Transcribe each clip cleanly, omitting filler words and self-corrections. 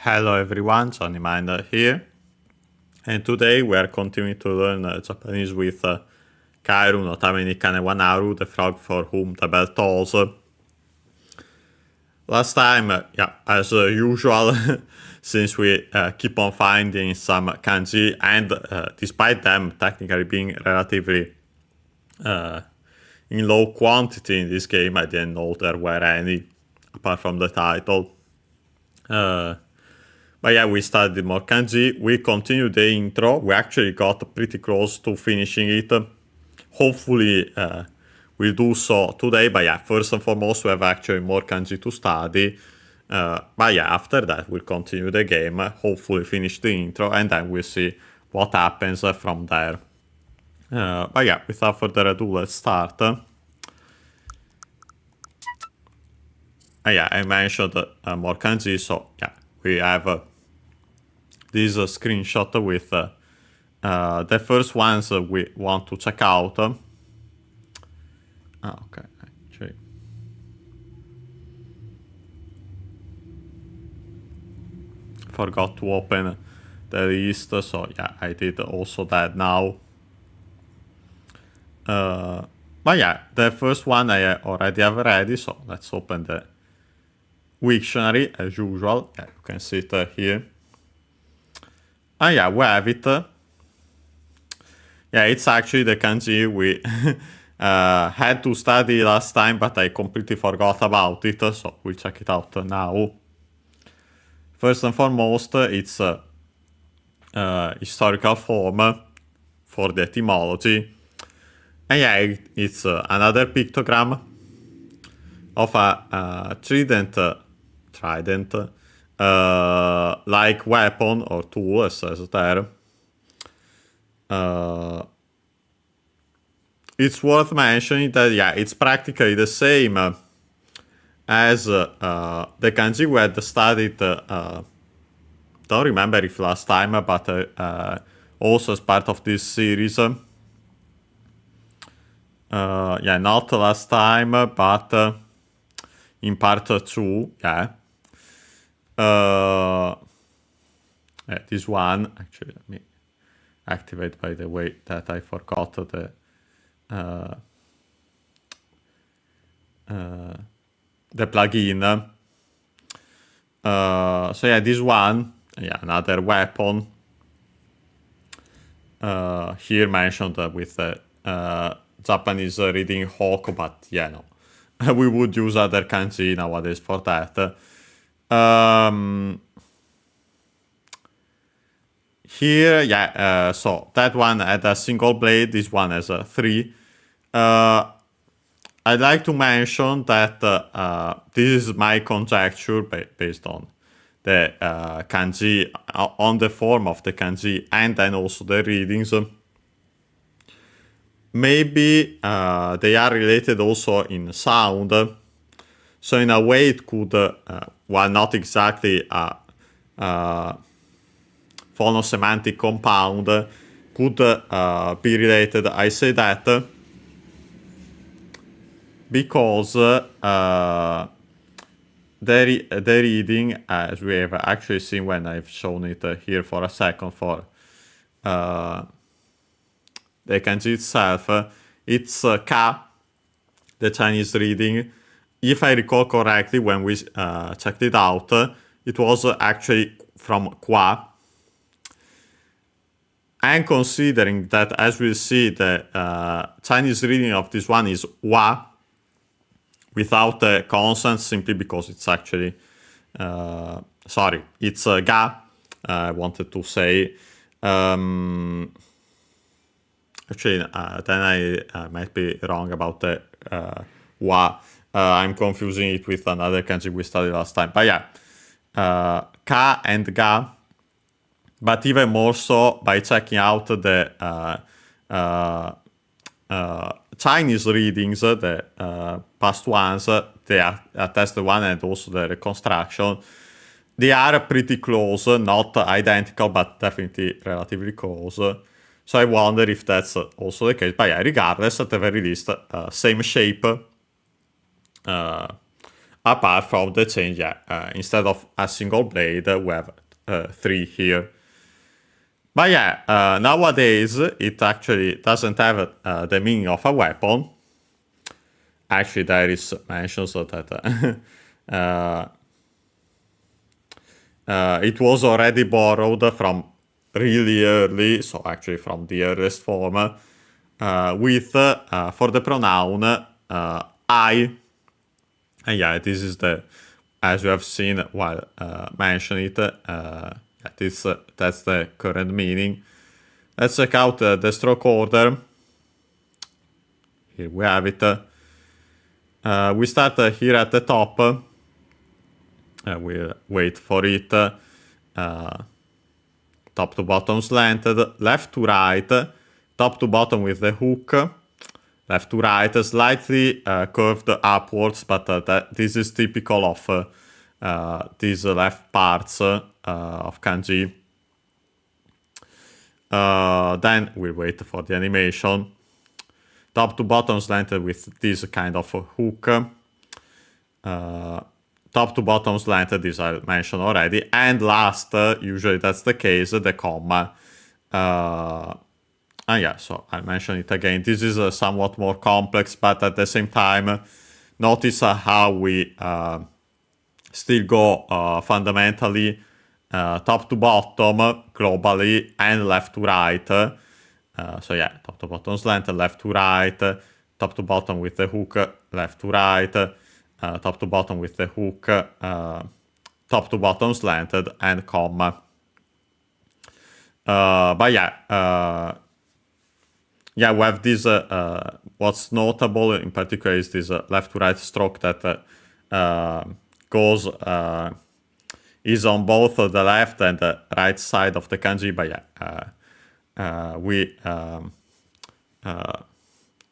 Hello everyone, Johnny Minder here, and today we are continuing to learn Japanese with Kaeru no Tame ni Kane wa Naru, the frog for whom the bell tolls. Last time, as usual, since we keep on finding some kanji, and despite them technically being relatively in low quantity in this game, I didn't know there were any, apart from the title. But yeah, we studied more kanji. We continued the intro. We actually got pretty close to finishing it. Hopefully, we'll do so today. But yeah, first and foremost, we have actually more kanji to study. But yeah, after that, we'll continue the game. Hopefully, finish the intro, and then we'll see what happens from there. But yeah, without further ado, let's start. Yeah, I mentioned more kanji, so yeah, we have this screenshot with the first ones we want to check out. Okay, actually. Forgot to open the list, so yeah, I did also that now. But yeah, the first one I already have ready, so let's open the Wiktionary as usual. Yeah, you can see it here. Yeah, we have it. Yeah, it's actually the kanji we had to study last time, but I completely forgot about it, so we'll check it out now. First and foremost, it's historical form for the etymology. And yeah, it's another pictogram of a trident, like weapon or tool, as says there. It's worth mentioning that, yeah, it's practically the same as the kanji we had studied, don't remember if last time, but also as part of this series. Yeah, not last time, but in part 2, yeah. This one, actually, let me activate, by the way, that I forgot the plugin. So yeah, this one, yeah, another weapon. Here mentioned with Japanese reading Hoku, but yeah, no. We would use other kanji nowadays for that. Here, yeah, so that one had a single blade, this one has 3. I'd like to mention that this is my conjecture based on the kanji, on the form of the kanji, and then also the readings. Maybe they are related also in sound. So in a way it could, while not exactly a phonosemantic compound, could be related. I say that because the reading, as we have actually seen when I've shown it here for a second for the kanji itself, it's ka, the Chinese reading. If I recall correctly, when we checked it out, it was actually from kwa. And considering that, as we'll see, the Chinese reading of this one is wa, without the consonant, simply because it's actually, it's ga, I wanted to say. Actually, then I might be wrong about the wa. I'm confusing it with another kanji we studied last time. But yeah, ka and ga. But even more so by checking out the Chinese readings, the past ones, the attested one and also the reconstruction. They are pretty close, not identical, but definitely relatively close. So I wonder if that's also the case. But yeah, regardless, at the very least, same shape. apart from the change, instead of a single blade, we have 3 here. But nowadays it actually doesn't have the meaning of a weapon. Actually, there is mention so that it was already borrowed from really early, so actually from the earliest form, with for the pronoun I. And this is as you have seen while mentioning it, that's the current meaning. Let's check out the stroke order. Here we have it. We start here at the top. We'll wait for it. Top to bottom slanted, left to right, top to bottom with the hook, left to right, slightly curved upwards, but this is typical of these left parts of kanji. Then we'll wait for the animation. Top to bottom slanted with this kind of hook. Top to bottom slanted, this I mentioned already. And last, usually that's the case, the comma. So I'll mention it again. This is somewhat more complex, but at the same time, notice how we still go fundamentally top to bottom, globally, and left to right. Top to bottom slanted, left to right, top to bottom with the hook, left to right, top to bottom with the hook, top to bottom slanted, and comma. We have this, what's notable in particular is this left to right stroke that goes, is on both the left and the right side of the kanji, we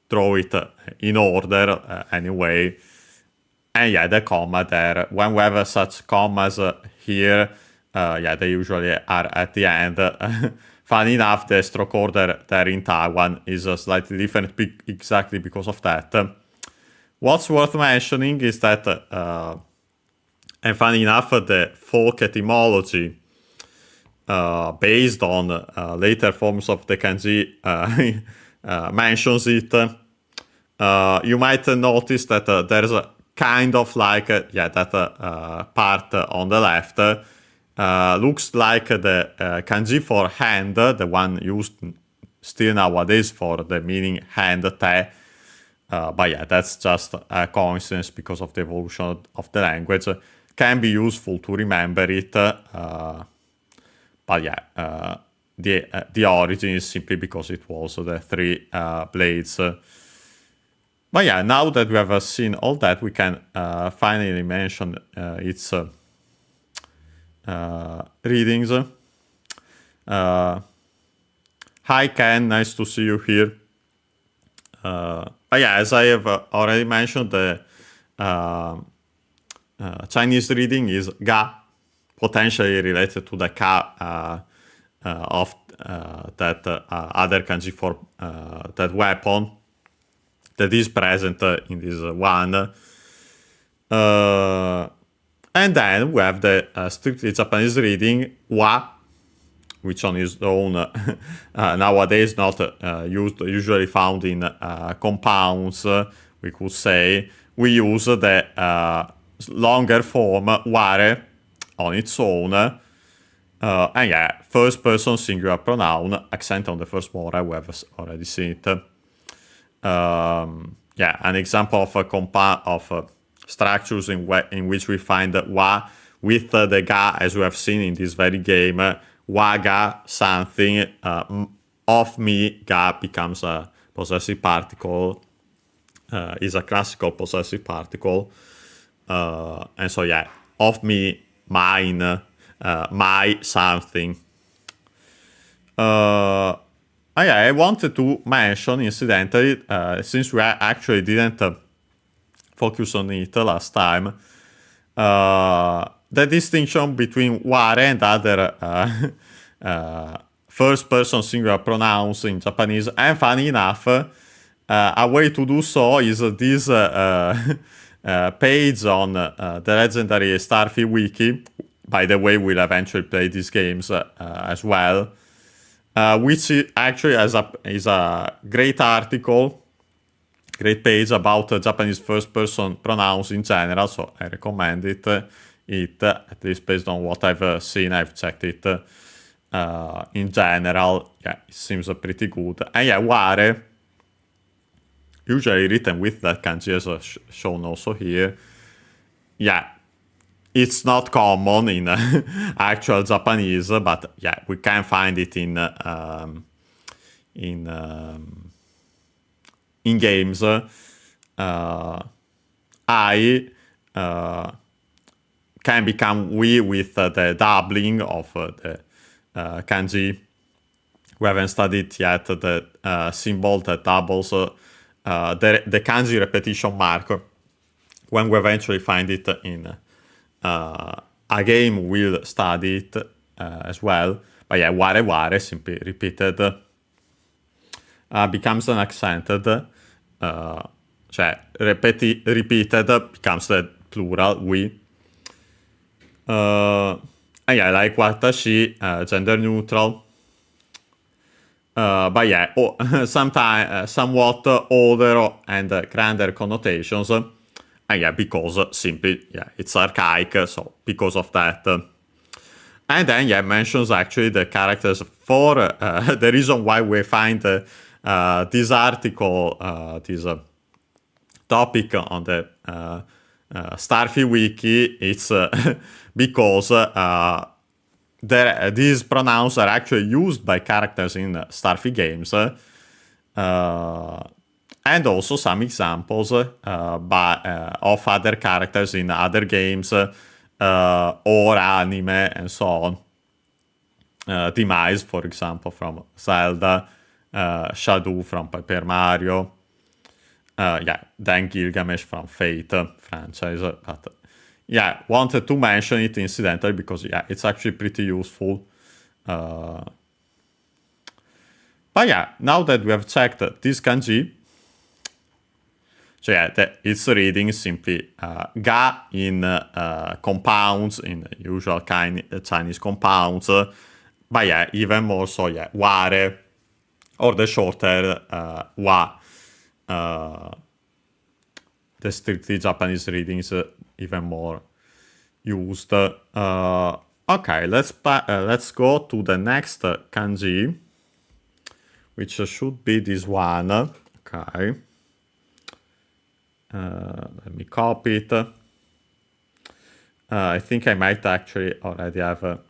draw it in order anyway. And the comma there, when we have such commas here, they usually are at the end. Funny enough, the stroke order there in Taiwan is slightly different exactly because of that. What's worth mentioning is that, and funny enough, the folk etymology based on later forms of the kanji mentions it. You might notice that there's a kind of like that part on the left looks like the kanji for hand, the one used still nowadays for the meaning hand te. That's just a coincidence because of the evolution of the language. Can be useful to remember it, the origin is simply because it was the 3 blades. Now that we have seen all that, we can finally mention its readings. Hi Ken, nice to see you here. As I have already mentioned, the Chinese reading is ga, potentially related to the ka of that other kanji for that weapon that is present in this one. And then we have the strictly Japanese reading wa, which on its own nowadays not usually found in compounds, we could say. We use the longer form ware on its own. First person singular pronoun, accent on the first more, we have already seen it. An example of a structures in which we find wa with the ga, as we have seen in this very game. Wa ga something, of me ga becomes a possessive particle, is a classical possessive particle. Of me, mine, my something. I wanted to mention, incidentally, since we actually didn't focus on it last time, the distinction between ware and other first-person singular pronouns in Japanese. And funny enough, a way to do so is this page on the legendary Starfy wiki. By the way, we'll eventually play these games as well, which actually is a great article, great page about Japanese first-person pronouns in general, so I recommend it, at least based on what I've seen. I've checked it in general. Yeah, it seems pretty good. And yeah, ware, usually written with that kanji as shown also here. Yeah, it's not common in actual Japanese, but yeah, we can find it in games. I can become we with the doubling of the kanji. We haven't studied yet the symbol that doubles the kanji repetition mark. When we eventually find it in a game, we'll study it as well. But yeah, ware simply repeated becomes an accented, cioè repeated becomes the plural, we. And yeah, like watashi, gender neutral. But yeah, sometimes somewhat older and grander connotations. And yeah, because simply, yeah, it's archaic, so because of that. And then, yeah, mentions actually the characters for the reason why we find this article, this topic on the Starfy wiki. It's because these pronouns are actually used by characters in Starfy games. And also some examples of other characters in other games or anime and so on. Demise, for example, from Zelda, Shadow from Paper Mario, yeah, then Gilgamesh from Fate franchise. But yeah, wanted to mention it incidentally because yeah, it's actually pretty useful. But yeah, now that we have checked this kanji, so yeah, it's reading simply ga in compounds, in usual Chinese compounds. But yeah, even more so, yeah, ware, or the shorter wa. The strictly Japanese readings even more used. Okay, let's go to the next kanji, which should be this one. Okay. Let me copy it. I think I might actually already have. Oh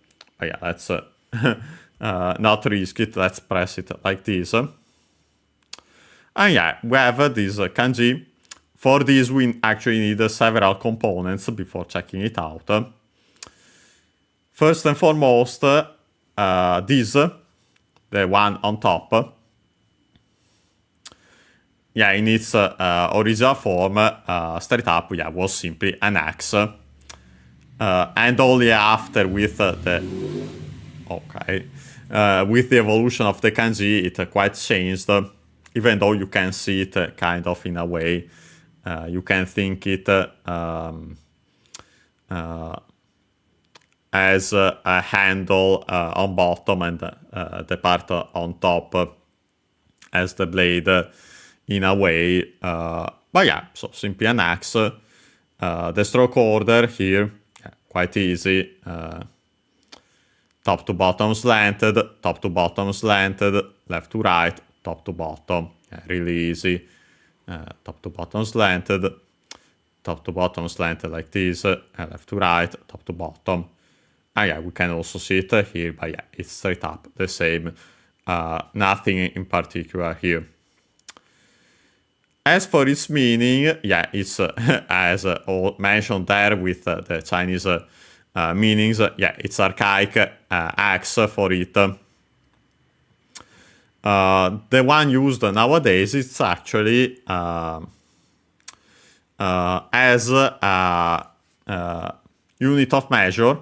yeah, let's not risk it. Let's press it like this. And yeah, we have this kanji. For this, we actually need several components before checking it out. First and foremost, this, the one on top. Yeah, in its original form, straight up, yeah, was simply an X. And only after with the evolution of the kanji, it quite changed. Even though you can see it kind of in a way, you can think it as a handle on bottom and the part on top as the blade. In a way, but yeah, so simply an axe. The stroke order here, yeah, quite easy. Top to bottom slanted, top to bottom slanted, left to right, top to bottom. Yeah, really easy. Top to bottom slanted like this, left to right, top to bottom. And yeah, we can also see it here, but yeah, it's straight up the same. Nothing in particular here. As for its meaning, yeah, it's as mentioned there with the Chinese meanings, yeah, it's archaic axe for it. The one used nowadays, it's actually as a unit of measure.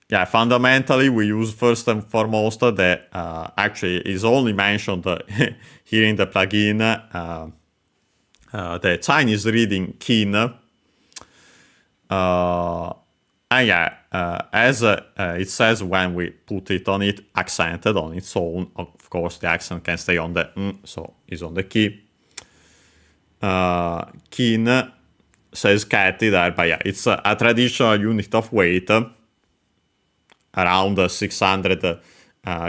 Yeah, fundamentally, we use first and foremost the actually is only mentioned here in the plugin the Chinese reading kin. And yeah, as it says when we put it on it, accented on its own, of course the accent can stay on the so it's on the key. Kin says catty there, but yeah, it's a traditional unit of weight, around 600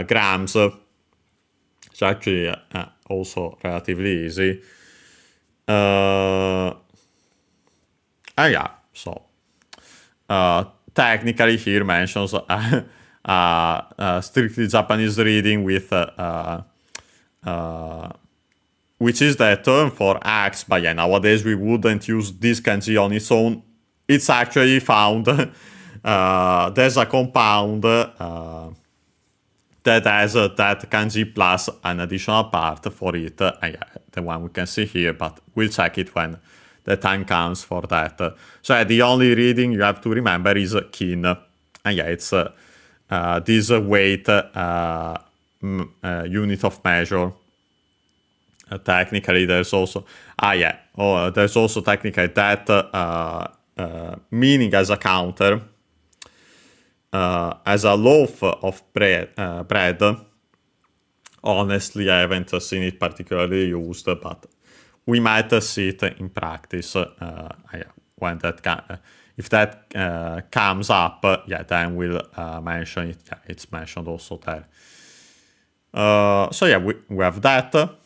grams. It's actually also relatively easy. Yeah, so technically here mentions strictly Japanese reading with which is the term for axe, but yeah, nowadays we wouldn't use this kanji on its own. It's actually found there's a compound that has that kanji plus an additional part for it, and yeah, the one we can see here, but we'll check it when the time comes for that. So the only reading you have to remember is kin, and yeah, it's this weight unit of measure. Technically, there's also there's also technically that meaning as a counter, as a loaf of bread. Honestly, I haven't seen it particularly used, but we might see it in practice. When that if that comes up, then we'll mention it. Yeah, it's mentioned also there. So yeah, we have that.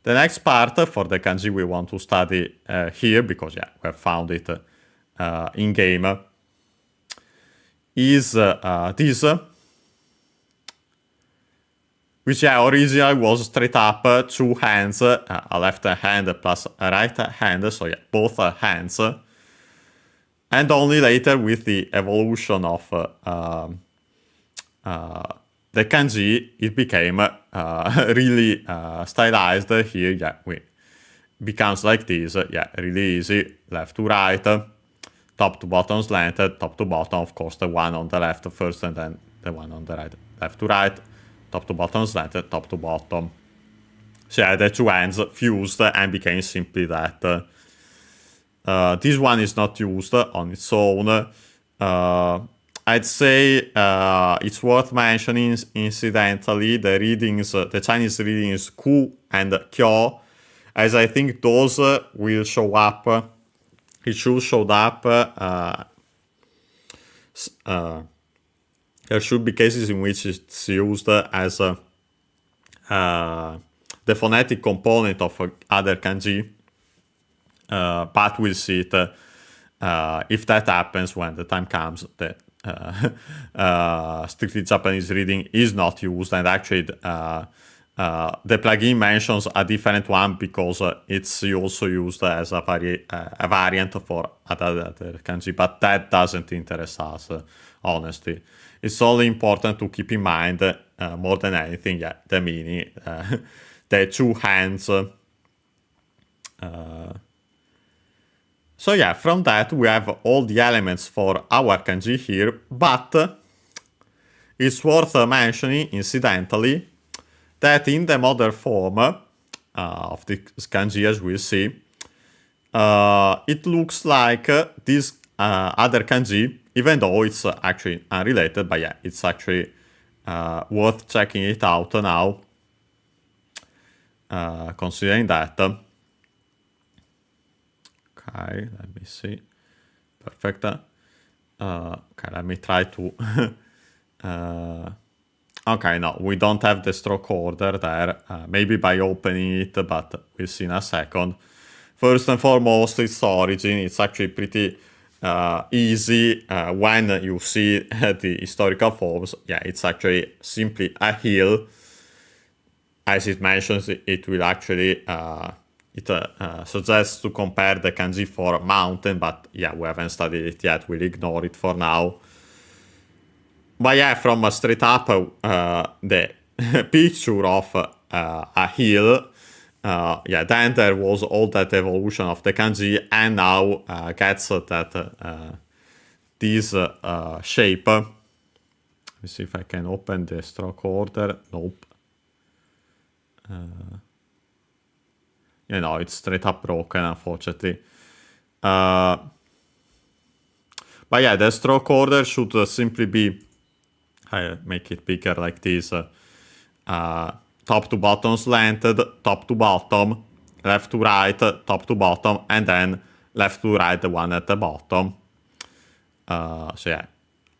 The next part for the kanji we want to study here, because yeah, we have found it in game, is this, which yeah, originally was straight up 2 hands, a left hand plus a right hand, so yeah, both hands, and only later with the evolution of the kanji, it became really stylized. Here, yeah, it becomes like this. Yeah, really easy. Left to right, top to bottom slanted, top to bottom. Of course, the one on the left first, and then the one on the right. Left to right, top to bottom slanted, top to bottom. So yeah, the 2 hands fused and became simply that. This one is not used on its own. I'd say it's worth mentioning incidentally the readings, the Chinese readings ku and kyo, as I think those will show up. It should show up. There should be cases in which it's used as the phonetic component of other kanji, but we'll see it if that happens when the time comes that strictly Japanese reading is not used, and actually the plugin mentions a different one because it's also used as a variant for other kanji, but that doesn't interest us, honestly. It's only important to keep in mind, more than anything, yeah, the meaning, the 2 hands. So yeah, from that we have all the elements for our kanji here, but it's worth mentioning, incidentally, that in the modern form of the kanji, as we'll see, it looks like this other kanji, even though it's actually unrelated, but yeah, it's actually worth checking it out now, considering that. Okay, let me see. Perfect. Okay, let me try to... okay, no, we don't have the stroke order there. Maybe by opening it, but we'll see in a second. First and foremost, its origin. It's actually pretty easy when you see the historical forms. Yeah, it's actually simply a hill. As it mentions, it will actually... It suggests to compare the kanji for mountain, but yeah, we haven't studied it yet. We'll ignore it for now. But yeah, from straight up, the picture of a hill, yeah, then there was all that evolution of the kanji, and now gets that this shape. Let me see if I can open the stroke order. Nope. it's straight up broken, unfortunately. But yeah, the stroke order should simply be, I make it bigger like this, top to bottom slanted, top to bottom, left to right, top to bottom, and then left to right, the one at the bottom. So yeah,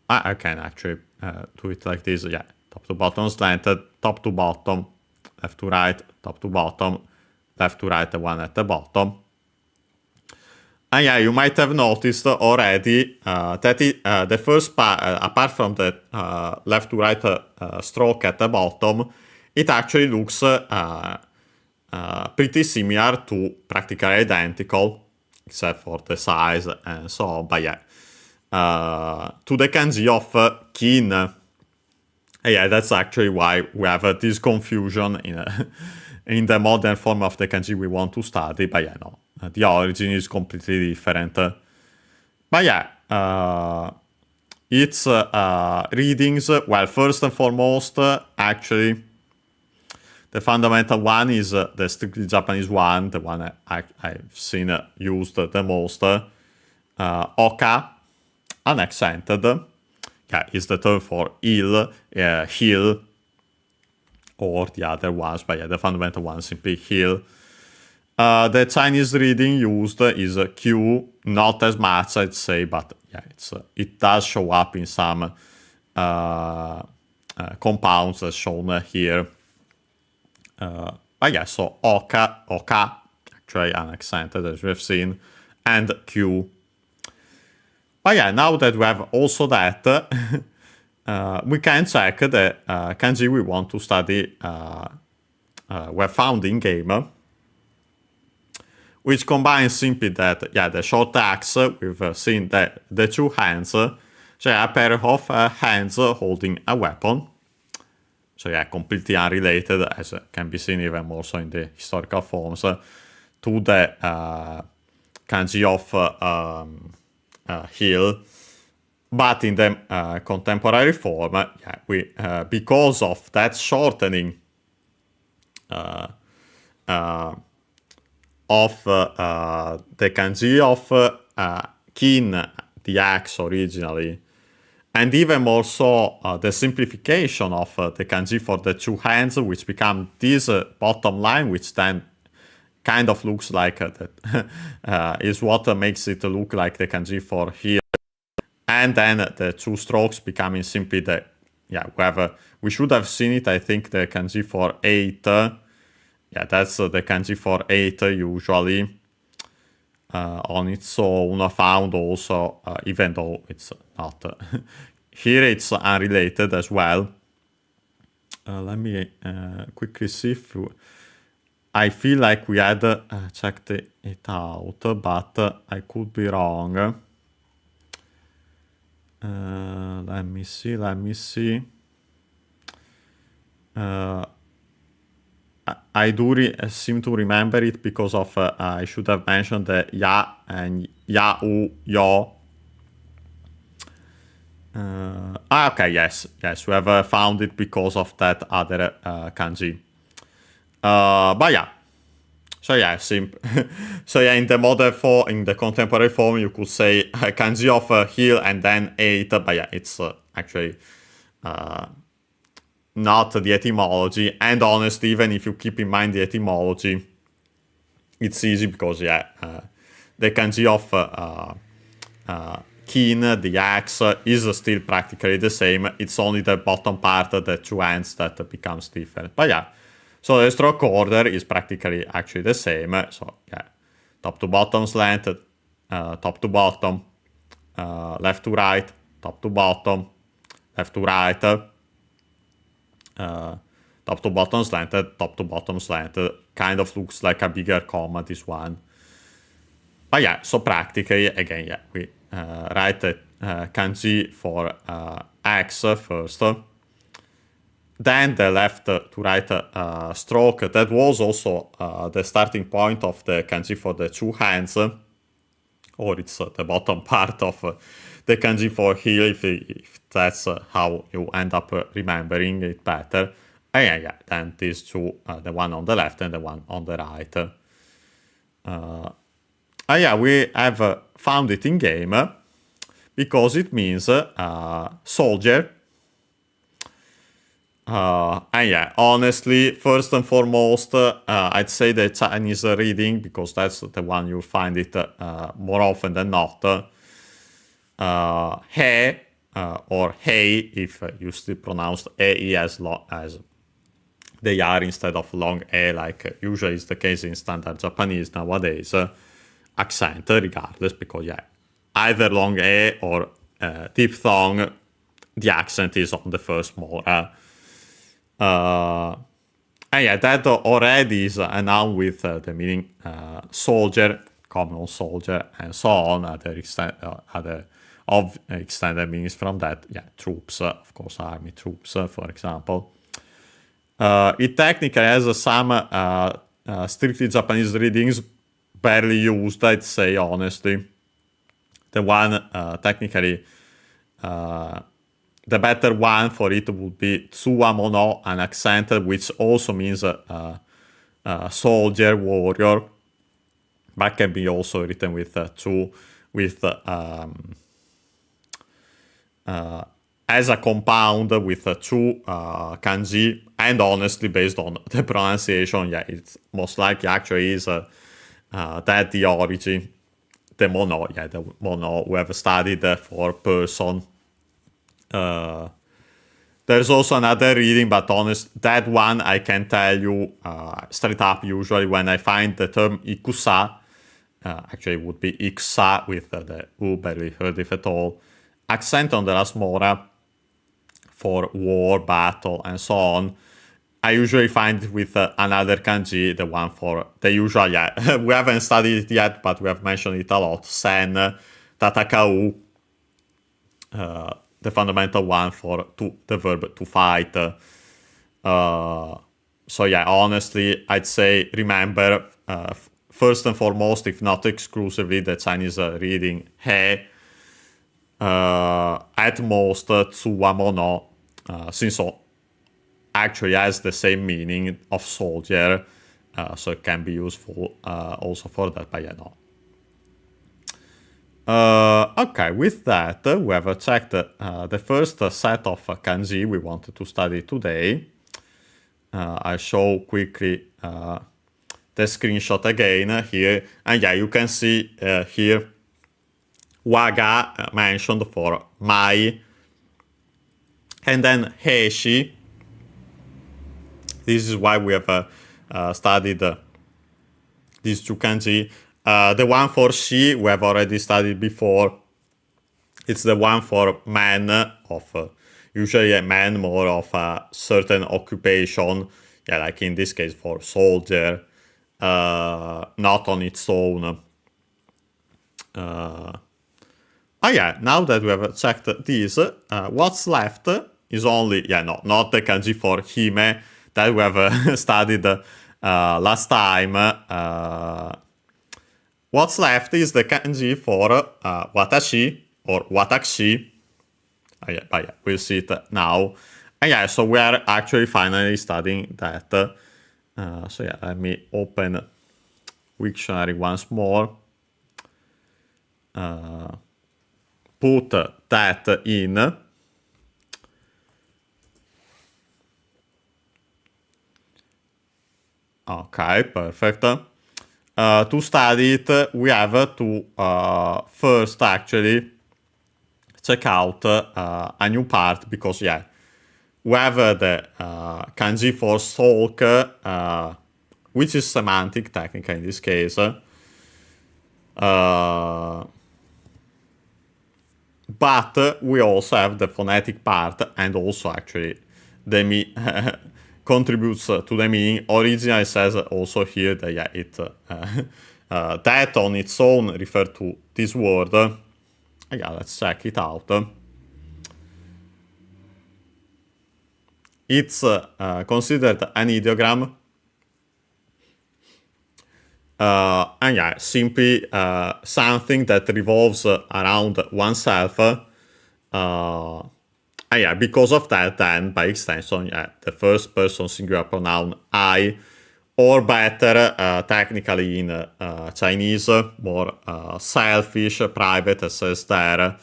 I can actually do it like this. Yeah, top to bottom slanted, top to bottom, left to right, top to bottom, left to right, the one at the bottom. And yeah, you might have noticed already that the first part, apart from the left to right stroke at the bottom, it actually looks pretty similar to practically identical, except for the size and so on. But yeah, to the kanji of kin. Yeah, that's actually why we have this confusion in the modern form of the kanji we want to study. But yeah, no, the origin is completely different. But yeah, its readings, well, first and foremost, actually, the fundamental one is the strictly Japanese one, the one I've seen used the most. Oka, unaccented. Yeah, is the term for heel, or the other ones, but yeah, the fundamental one is simply heel. The Chinese reading used is Q, not as much, I'd say, but yeah, it does show up in some compounds as shown here. But yeah, so Oka, actually unaccented as we've seen, and Q. But yeah, now that we have also that, we can check the kanji we want to study were found in game, which combines simply that, yeah, the short axe, we've seen that the two hands, so yeah, a pair of hands holding a weapon. So yeah, completely unrelated, as can be seen even more so in the historical forms, to the kanji of heel, but in the contemporary form, yeah, we because of that shortening of the kanji of kin, the axe originally, and even more so the simplification of the kanji for the two hands, which become this bottom line, which then kind of looks like that is what makes it look like the kanji for here. And then the two strokes becoming simply the, yeah, we should have seen it, I think, the kanji for 8. Yeah, that's the kanji for 8 usually on its own, found also, even though it's not. Here it's unrelated as well. Let me quickly see if I feel like we had checked it out, but I could be wrong. Let me see. I do seem to remember it because of I should have mentioned the ya and ya-u, yo. Okay, yes, we have found it because of that other kanji. But yeah, so yeah, so yeah, in the modern form, in the contemporary form, you could say kanji of heel and then 8, but yeah, it's actually not the etymology. And honestly, even if you keep in mind the etymology, it's easy because yeah, the kanji of kin, the axe, is still practically the same. It's only the bottom part, the two hands, that becomes different. But yeah. So the stroke order is practically actually the same. So yeah, top to bottom slanted, top to bottom, left to right, top to bottom, left to right, top to bottom slanted, top to bottom slanted. Kind of looks like a bigger comma, this one. But yeah, so practically, again, yeah, we write the kanji for X first. Then the left to right stroke, that was also the starting point of the kanji for the two hands, or it's the bottom part of the kanji for heel, if that's how you end up remembering it better. And yeah, then these two, the one on the left and the one on the right. yeah, we have found it in game because it means soldier. And yeah, honestly, first and foremost, I'd say the Chinese reading, because that's the one you'll find it more often than not. He, or hey, if you still pronounce e as they are instead of long e, like usually is the case in standard Japanese nowadays. Accent regardless, because yeah, either long e or diphthong, the accent is on the first molar. And yeah, that already is a noun with the meaning soldier, common soldier, and so on. Other extended meanings from that, yeah, troops, of course, army troops, for example. It technically has some strictly Japanese readings, barely used, I'd say, honestly. The one technically, the better one for it would be tsuwamo no, an accent, which also means soldier, warrior, but can be also written with as a compound with two kanji, and honestly, based on the pronunciation, yeah, it's most likely actually is that the origin, the mono, yeah, the mono we have studied for person. There's also another reading, but honest, that one I can tell you straight up. Usually when I find the term ikusa, actually it would be iksa with the u, barely heard if at all, accent on the last mora for war, battle, and so on. I usually find it with another kanji, the one for the usual, yeah, we haven't studied it yet, but we have mentioned it a lot, sen, tatakau, the fundamental one for the verb to fight. So yeah, honestly, I'd say remember, first and foremost, if not exclusively, the Chinese reading he, at most tsuwamo no, since actually has the same meaning of soldier, so it can be useful also for that, but yeah, no. Okay, with that, we have checked the first set of kanji we wanted to study today. I'll show quickly the screenshot again here. And yeah, you can see here waga mentioned for mai. And then heishi. This is why we have studied these two kanji. The one for she we have already studied before. It's the one for man of usually a man more of a certain occupation. Yeah, like in this case for soldier, not on its own. Yeah, now that we have checked this, what's left is only, yeah, no, not the kanji for hime that we have studied last time. What's left is the kanji for watashi or watakushi. Yeah, but yeah, we'll see it now. And yeah, so we are actually finally studying that. So yeah, let me open Wiktionary once more. Put that in. Okay, perfect. To study it, we have to first actually check out a new part, because yeah, we have the kanji for sulk, which is semantic technically in this case. But we also have the phonetic part, and also actually the contributes to the meaning. Originally says also here that yeah, it that on its own refer to this word. Yeah, let's check it out. It's considered an ideogram. And yeah, simply something that revolves around oneself. And yeah, because of that, then by extension, yeah, the first person singular pronoun I or better, technically in Chinese, more selfish, private, as says there,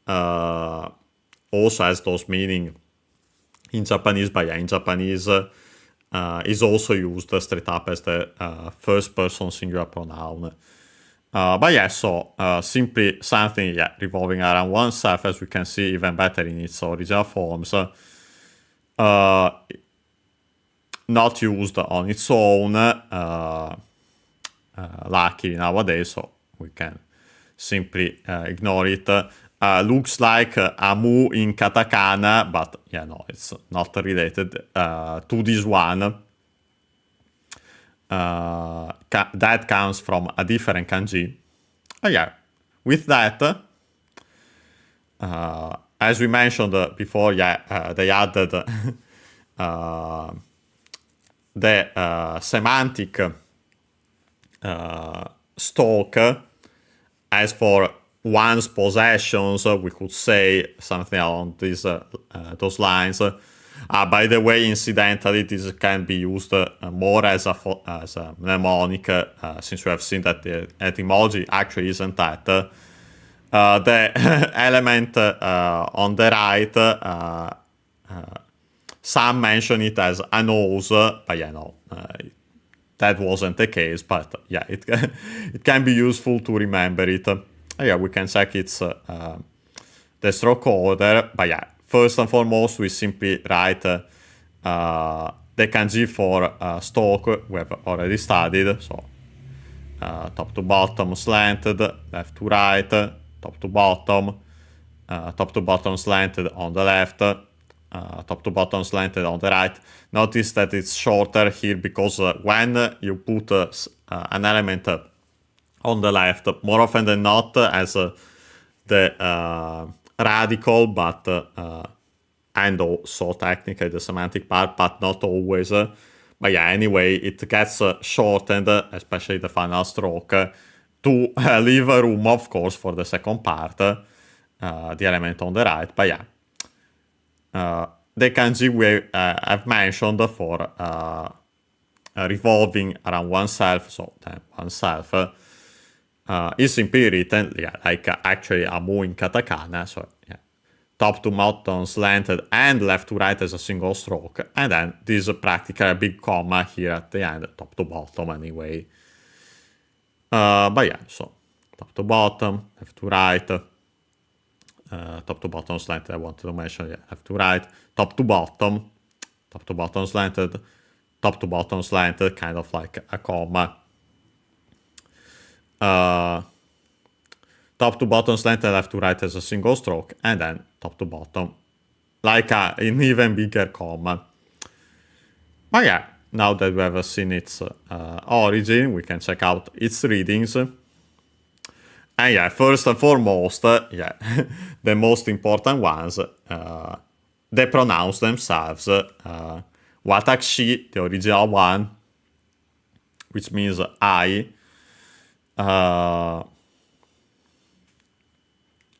also has those meaning in Japanese, but in Japanese is also used straight up as the first person singular pronoun. So simply something revolving around oneself, as we can see even better in its original forms, not used on its own, luckily nowadays, so we can simply ignore it. Looks like a mu in katakana, but no, it's not related to this one. That comes from a different kanji. With that, as we mentioned before, they added the semantic stalk. As for one's possessions, we could say something along those lines. By the way, incidentally, this can be used more as a mnemonic, since we have seen that the etymology actually isn't that. The element on the right, some mention it as a nose, but no, that wasn't the case. But it can be useful to remember it. We can check its the stroke order, but first and foremost, we simply write the kanji for stalk we have already studied. So top to bottom slanted, left to right, top to bottom slanted on the left, top to bottom slanted on the right. Notice that it's shorter here because when you put an element on the left, more often than not as the radical, but and also technically the semantic part, but not always. But anyway, it gets shortened, especially the final stroke, to leave room, of course, for the second part, the element on the right. But the kanji we have mentioned for revolving around oneself, so oneself, is simply written like actually a mu in katakana, so top to bottom slanted and left to right as a single stroke, and then this practically a big comma here at the end, top to bottom anyway. So top to bottom, left to right, top to bottom slanted, I wanted to mention, left to right, top to bottom slanted, top to bottom slanted, kind of like a comma. Top to bottom slanted, left to right as a single stroke, and then top to bottom like an even bigger comma. But now that we have seen its origin, we can check out its readings. And first and foremost, the most important ones, they pronounce themselves. Watashi, the original one, which means I,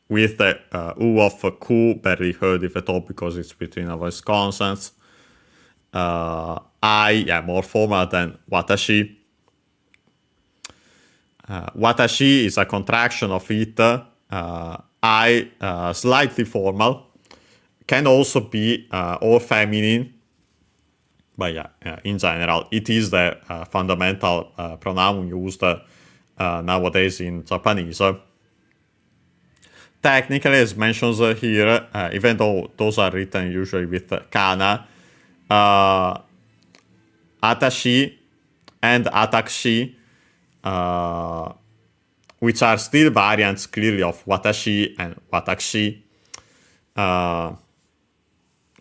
with the U of ku barely heard if at all because it's between our voice consonants. I, more formal than watashi. Watashi is a contraction of it. I, slightly formal. Can also be all feminine. But in general, it is the fundamental pronoun used nowadays in Japanese. Technically, as mentioned here, even though those are written usually with kana, atashi and atakushi, which are still variants clearly of watashi and watakushi,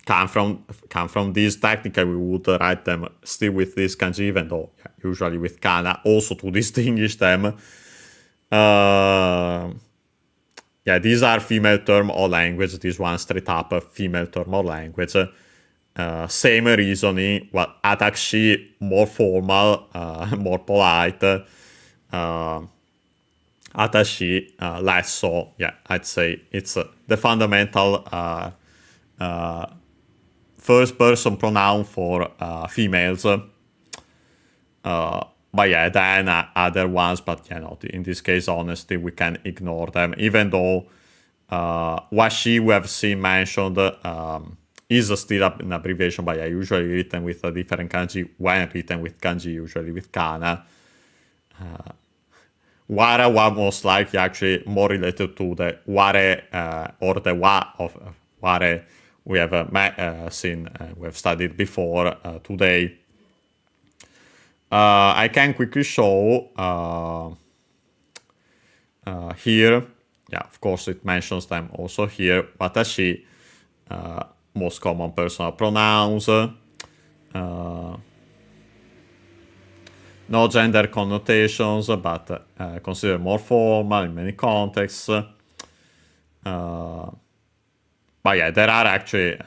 come from this. Technically, we would write them still with this kanji, even though usually with kana, also to distinguish them. These are female term or language. This one straight up female term or language. Same reasoning. Atakushi, more formal, more polite. Atashi, less so. I'd say it's the fundamental first person pronoun for females. but yeah, then other ones, but in this case, honestly, we can ignore them, even though washi we have seen mentioned is still an abbreviation, but yeah, usually written with a different kanji when written with kanji, usually with kana. Wara was most likely actually more related to the ware or the wa of ware we have seen, we have studied before today. I can quickly show here. Yeah, of course, it mentions them also here. Watashi, most common personal pronouns. No gender connotations, but considered more formal in many contexts. But yeah, there are actually,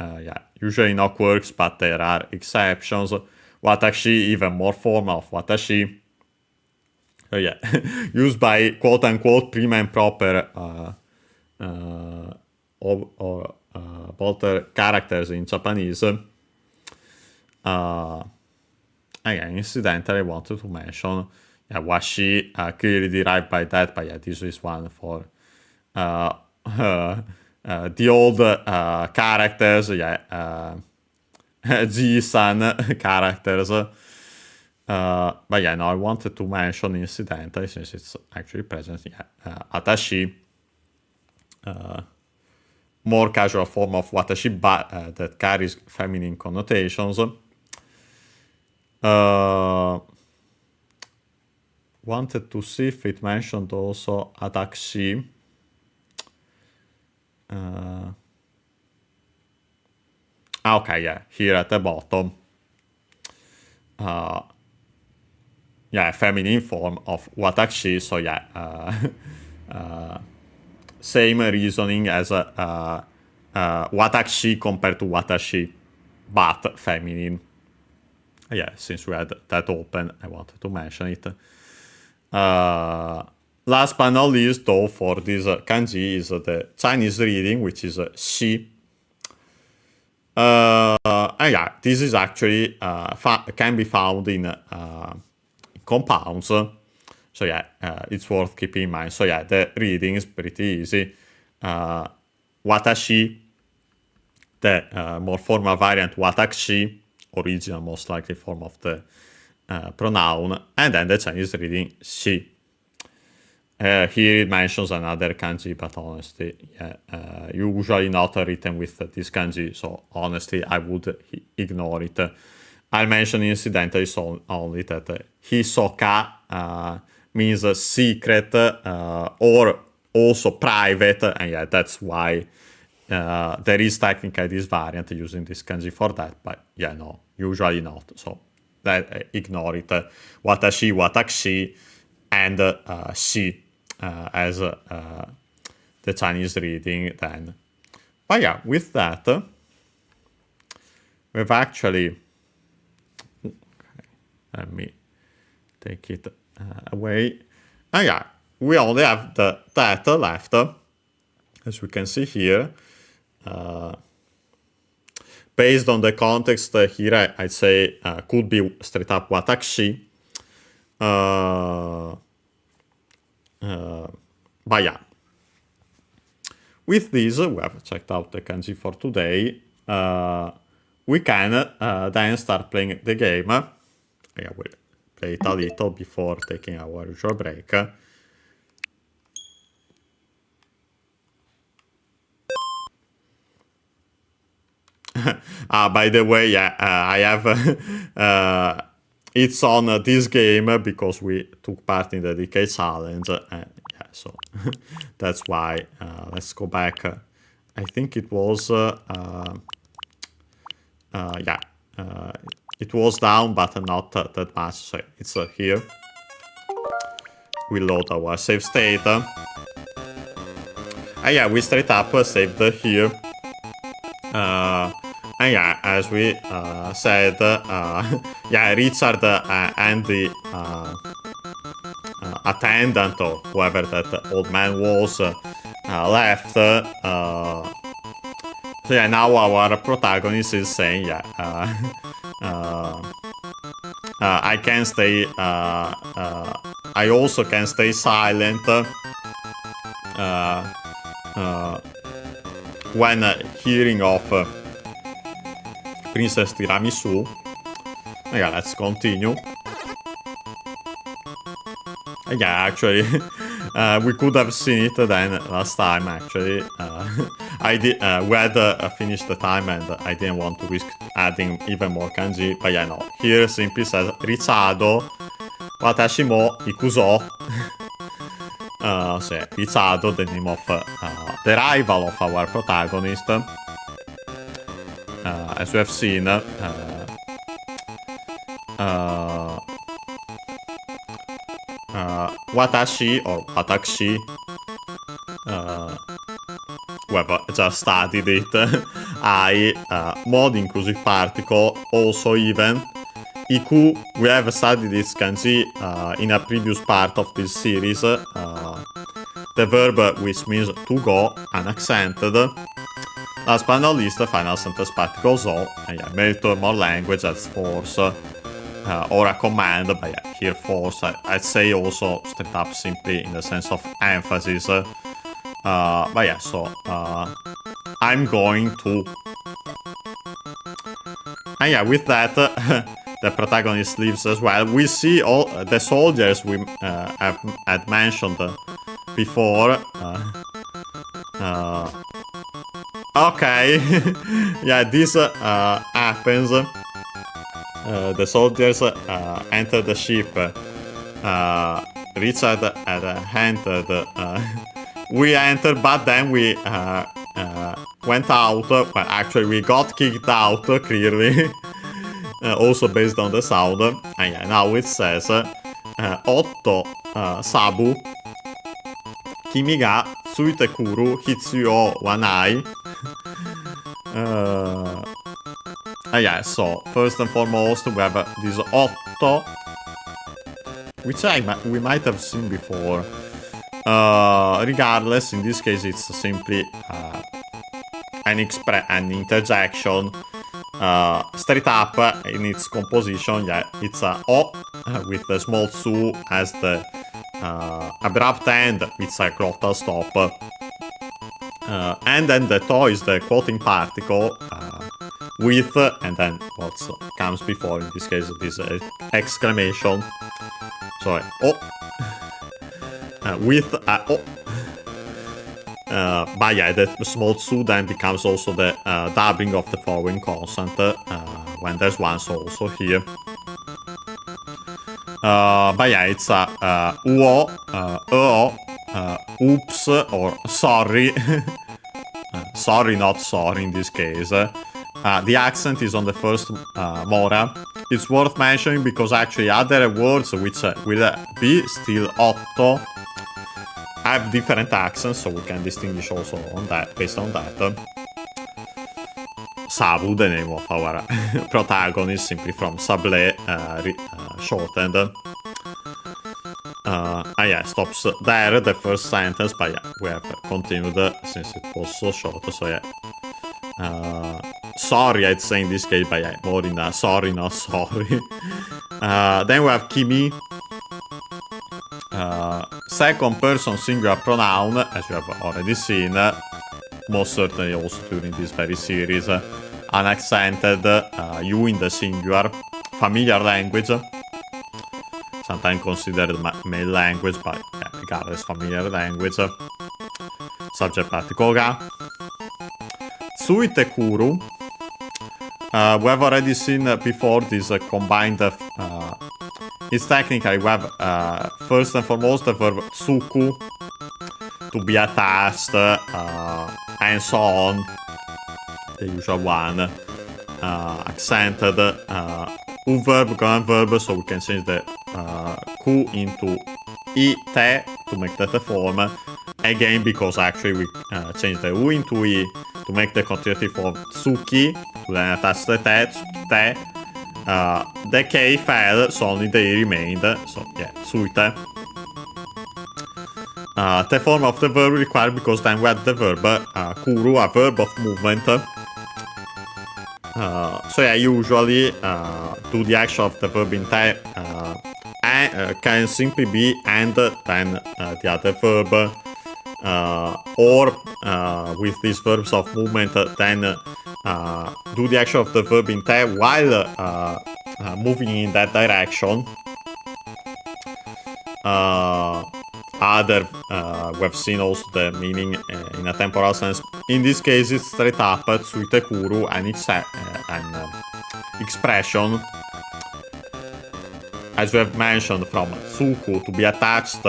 usually no quirks, but there are exceptions. Watashi, even more formal of watashi. Yeah, used by quote-unquote prim and proper both characters in Japanese. Again, incidentally, I wanted to mention washi, clearly derived by that, but yeah, this is one for the old characters, Ji-san characters. But yeah, no, I wanted to mention incidentally, since it's actually present, atashi, more casual form of watashi, but that carries feminine connotations. Wanted to see if it mentioned also atashi. Okay, yeah, here at the bottom. Feminine form of watashi, so same reasoning as watashi compared to watashi, but feminine. Yeah, since we had that open, I wanted to mention it. Last but not least, though, for this kanji is the Chinese reading, which is shi. This is actually can be found in compounds. So it's worth keeping in mind. So the reading is pretty easy. Watashi, the more formal variant watashi, original most likely form of the pronoun, and then the Chinese reading shi. Here it mentions another kanji, but honestly, usually not written with this kanji, so honestly, I would ignore it. I'll mention incidentally only that hisoka means secret or also private, and that's why there is technically this variant using this kanji for that, but no, usually not. So ignore it. Watashi, watashi, and shi as the Chinese reading then. But with that, we've actually... let me take it away. We only have that left, as we can see here. Based on the context here, I'd say could be straight up watashi. But with this, we have checked out the kanji for today. We can then start playing the game. We'll play it a little before taking our usual break. By the way, I have it's on this game because we took part in the DK challenge. So that's why. Let's go back. I think it was it was down, but not that much. So it's here. We load our save state. We straight up saved here. As we said, Richard and the attendant or whoever that old man was left. So now our protagonist is saying, I I can stay. I also can stay silent when hearing of Princess Tiramisu. Yeah, let's continue. Yeah, actually, we could have seen it then last time. Actually, we had finished the time, and I didn't want to risk adding even more kanji. But yeah, no. Here simply says Rizado, watashi mo ikuzo. So yeah, Rizado, the name of the rival of our protagonist. As we have seen, watashi or watashi, we have just studied it. I, mod inclusive particle, also even. Iku, we have studied this kanji in a previous part of this series. The verb which means to go, unaccented. Last but not least, the final sentence particle so, and yeah, meritor more language as force. Or a command, but yeah, here force, I'd say also straight up simply in the sense of emphasis. But yeah, so I'm going to. And yeah, with that, the protagonist leaves as well. We see all the soldiers we had mentioned before. Okay, yeah, this happens. The soldiers entered the ship. Richard had entered. We entered, but then we went out. Well, actually, we got kicked out, clearly. Also based on the sound. And yeah, now it says Otto Sabu Kimi ga tsuite kuru hitsuyo wa nai. Yeah, so first and foremost we have this Otto, which we might have seen before. Regardless, in this case it's simply an interjection. Straight up in its composition, yeah, it's a O with the small tsu as the abrupt end with a glottal stop. And then the to is the quoting particle with, and then what comes before, in this case, this exclamation. Sorry, oh, with oh. But yeah, the small tsu then becomes also the doubling of the following consonant when there's one, so also here. But yeah, it's uo, oops, or sorry. Sorry, not sorry in this case. The accent is on the first mora. It's worth mentioning because actually other words which will be still otto have different accents, so we can distinguish also on that, based on that. Sabu, the name of our protagonist, simply from Sablé, shortened. Yeah, stops there, the first sentence, but yeah, we have continued since it was so short, so yeah. Sorry, I'd say in this case, but yeah, more in a sorry, not sorry. Then we have Kimi. Second person singular pronoun, as you have already seen, most certainly also during this very series. Unaccented, you in the singular, familiar language, sometimes considered male language, but yeah, regardless, familiar language. Subject particle ga. Tsuite kuru. We have already seen before this combined. It's technically we have first and foremost the verb tsuku, to be attached, and so on. The usual one. Accented. Verb, command verb, so we can change the ku into I, te to make that a form. Again, because actually we change the u into I to make the continuative form tsuki, to then attach the te, tsuki te. The K fell, so only the I remained, so yeah, tsuite. The form of the verb required because then we had the verb kuru, a verb of movement. So yeah, usually do the action of the verb in te can simply be and then the other verb, or with these verbs of movement, then do the action of the verb in te while moving in that direction. We've seen also the meaning in a temporal sense. In this case, it's straight up tsuitekuru, an expression, as we have mentioned, from tsuku, to be attached,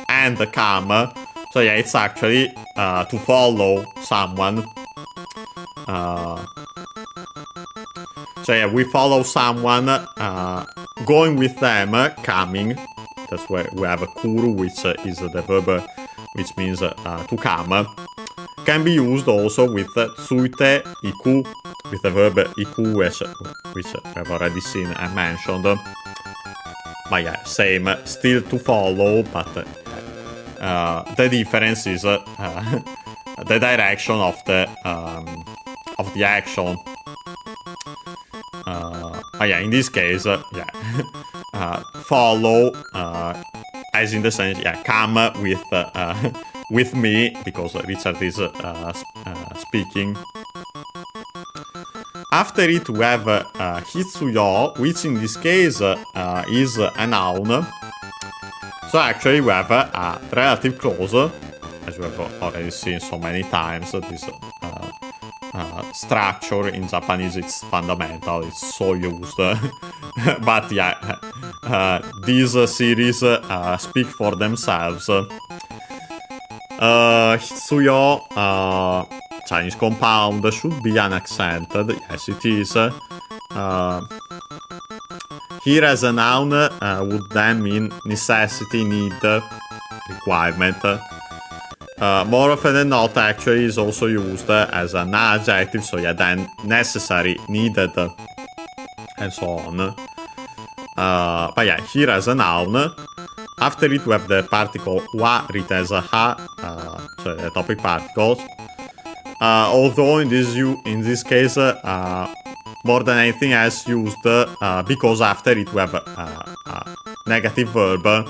and come. So yeah, it's actually to follow someone. So yeah, we follow someone, going with them, coming. That's where we have a kuru, which is the verb which means to come. Can be used also with tsuite iku, with the verb iku, which we have already seen and mentioned. But yeah, same, still to follow, but the difference is the direction of the action. But yeah, in this case, follow, as in the sense, come with me, because Richard is speaking. After it, we have hitsuyo, which in this case is a noun. So actually, we have a relative clause, as we have already seen so many times. This structure in Japanese, it's fundamental, it's so used. But yeah, these series speak for themselves. Hitsuyo, Chinese compound, should be unaccented. Yes, it is. Here as a noun would then mean necessity, need, requirement. More often than not, actually, is also used as an adjective, so yeah, then necessary, needed, and so on. But yeah, here as a noun. After it, we have the particle wa written as a ha, so the topic particles. Although in this case, more than anything else, used because after it we have a negative verb.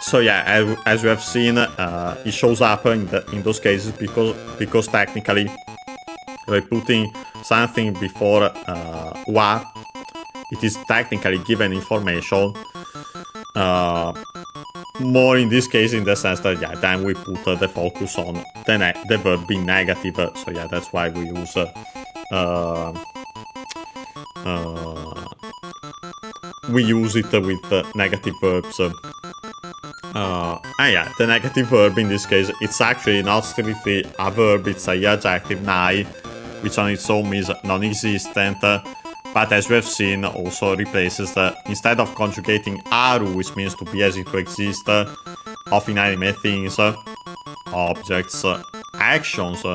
So yeah, as we have seen, it shows up in those cases because technically by putting something before wa, it is technically given information. More in this case, in the sense that then we put the focus on the verb being negative. So yeah, that's why we use it with negative verbs. And yeah, the negative verb in this case, it's actually not strictly a verb, it's a adjective nai, which on its own is non-existent, but as we have seen, also replaces instead of conjugating aru, which means to be as in to exist, of inanimate things, objects, actions,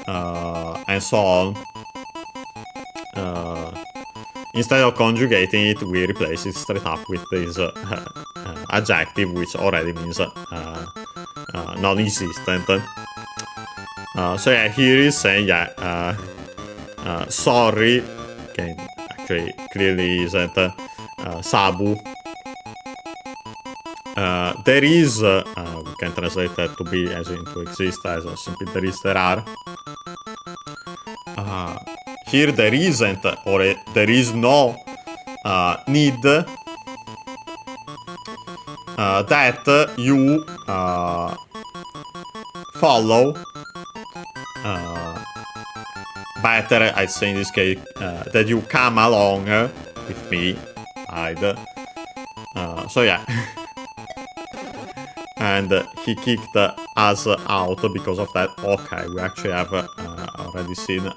and so on. Instead of conjugating it, we replace it straight up with this adjective, which already means non-existent. So yeah, here is saying sorry, okay, actually clearly isn't sabu. There is, we can translate that to be as in to exist, as simply there is, there are. Here there isn't, or there is no need that you follow. Better, I'd say in this case, that you come along with me. So yeah. And he kicked us out because of that. Okay, we actually have already seen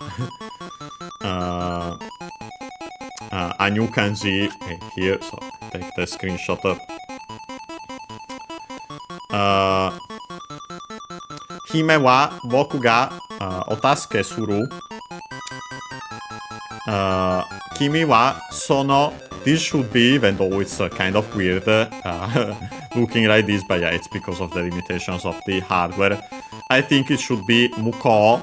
a new kanji here, so take the screenshot. Hime wa boku ga otasuke suru. Kimi wa sono. This should be, even though it's kind of weird looking like this, but yeah, it's because of the limitations of the hardware. I think it should be muko.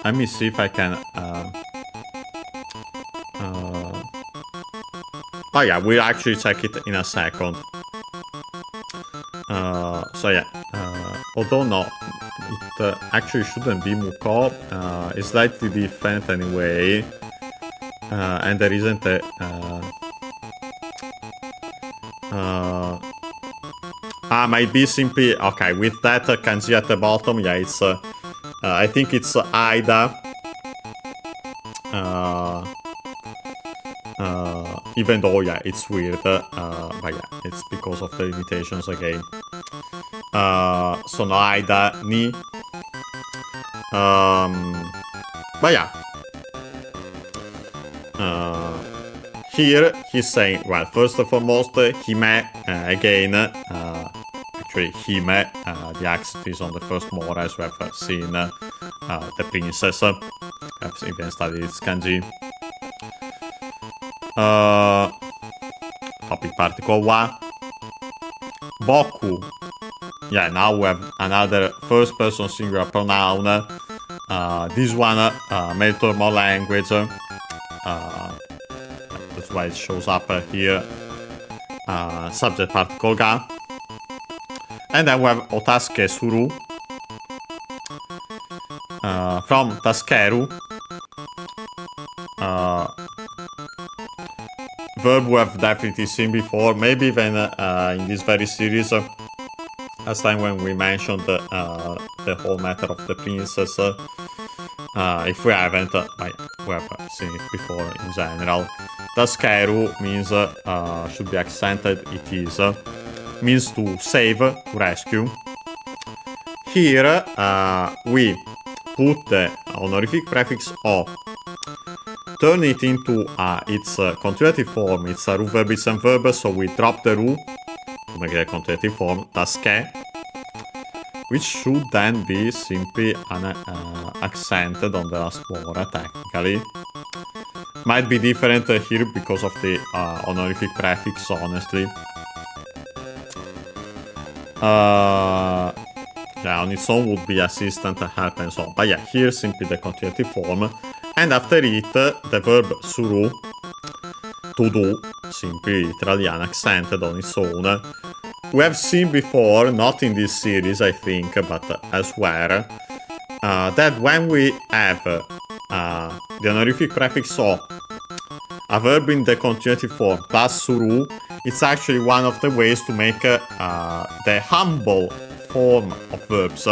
Let me see if I can. Oh yeah, we'll actually check it in a second. So yeah, although no, it actually shouldn't be muko. It's slightly different anyway, and there isn't a. Might be simply okay with that kanji at the bottom. Yeah, it's. I think it's Aida. Even though yeah, it's weird. But yeah, it's because of the limitations again. Sono Aida ni. But yeah. Here he's saying, well, first and foremost, hime again. Actually, hime, the accent is on the first more, as we have seen the princess. We have even studied its kanji. Topic particle wa. Boku. Yeah, now we have another first person singular pronoun. This one, made-to-more language. That's why it shows up here. Subject particle ga. And then we have otasuke suru. From taskeru. Verb we have definitely seen before, maybe even in this very series. Last time when we mentioned the whole matter of the princess. If we haven't, we have seen it before in general. Taskeru means, should be accented, it is. Means to save, to rescue. Here, we put the honorific prefix o, turn it into its conjugative form. It's a ru verb, it's a verb, so we drop the ru to make the conjugative form, taske, which should then be simply accented on the last word, technically. Might be different here because of the honorific prefix, honestly. Yeah, on its own would be assistant, help, and so on. But yeah, here simply the conjugative form. And after it, the verb suru, to do, simply literally unaccented on its own. We have seen before, not in this series I think, but elsewhere, that when we have the honorific prefix o, a verb in the conjugative form plus suru, it's actually one of the ways to make the humble form of verbs.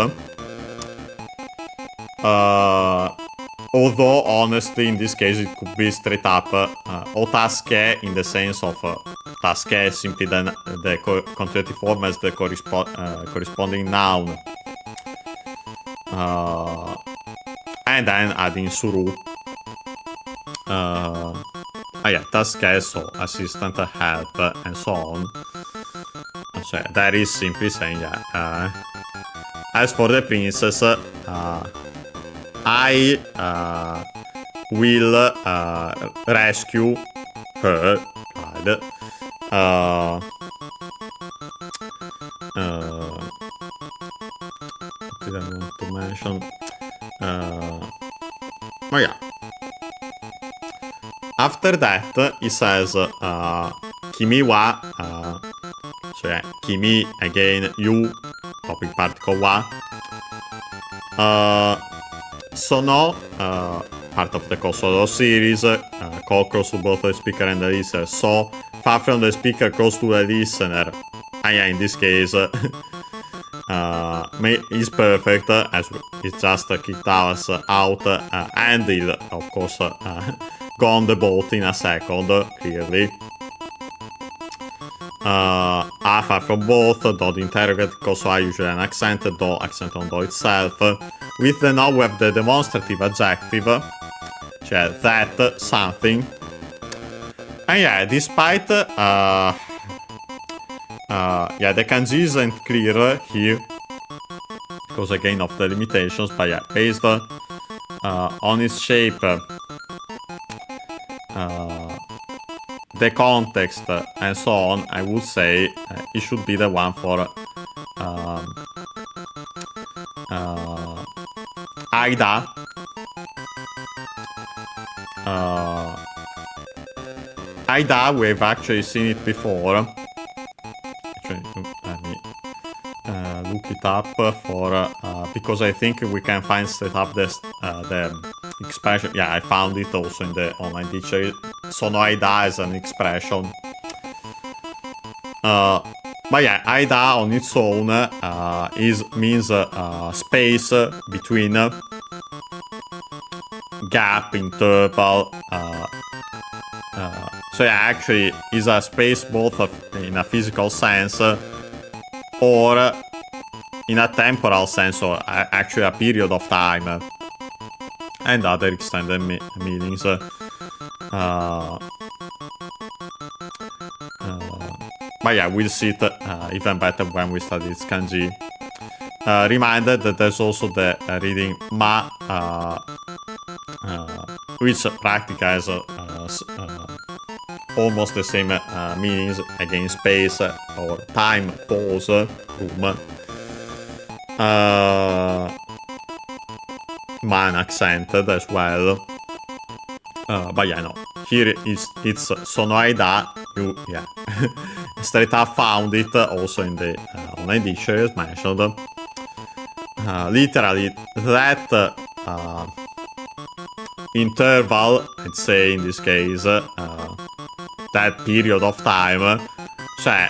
Although, honestly, in this case, it could be straight up otaske in the sense of taske simply then the conjugative form as the corresponding noun. And then adding suru. Yeah, taske, so assistant, help, and so on. So yeah, that is simply saying, yeah. As for the princess, I will rescue her. What did I want to mention? Oh yeah. After that, he says, Kimi wa, so yeah, Kimi, again, you, topic particle wa. Sono, part of the Kosovo series, close to both the speaker and the listener. So, far from the speaker, close to the listener. And yeah, in this case, is perfect, as it just kicked us out, and he'll, of course, go on the boat in a second, clearly. Far from both, though the interrogative also are usually an accent, though accent on though itself. With the now we have the demonstrative adjective, cioè that, something. And yeah, despite, yeah, the kanji isn't clear here, because again of the limitations, but yeah, based on its shape, the context and so on, I would say it should be the one for Aida. Aida, we've actually seen it before. Actually, let me look it up for because I think we can find straight up the expression. Yeah, I found it also in the online dictionary. Sono Aida as an expression. But yeah, Aida on its own means space between, gap, interval. So yeah, actually is a space both in a physical sense or in a temporal sense, or actually a period of time, and other extended meanings. But yeah, we'll see it even better when we study its kanji. Reminded that there's also the reading ma, which practically has almost the same meanings, again, space or time, pause, room. Man accented as well. But yeah, no. Here it's sono Aida. You, yeah, straight up found it also in the online dictionary as mentioned. Literally, that interval, I'd say in this case, that period of time, cioè,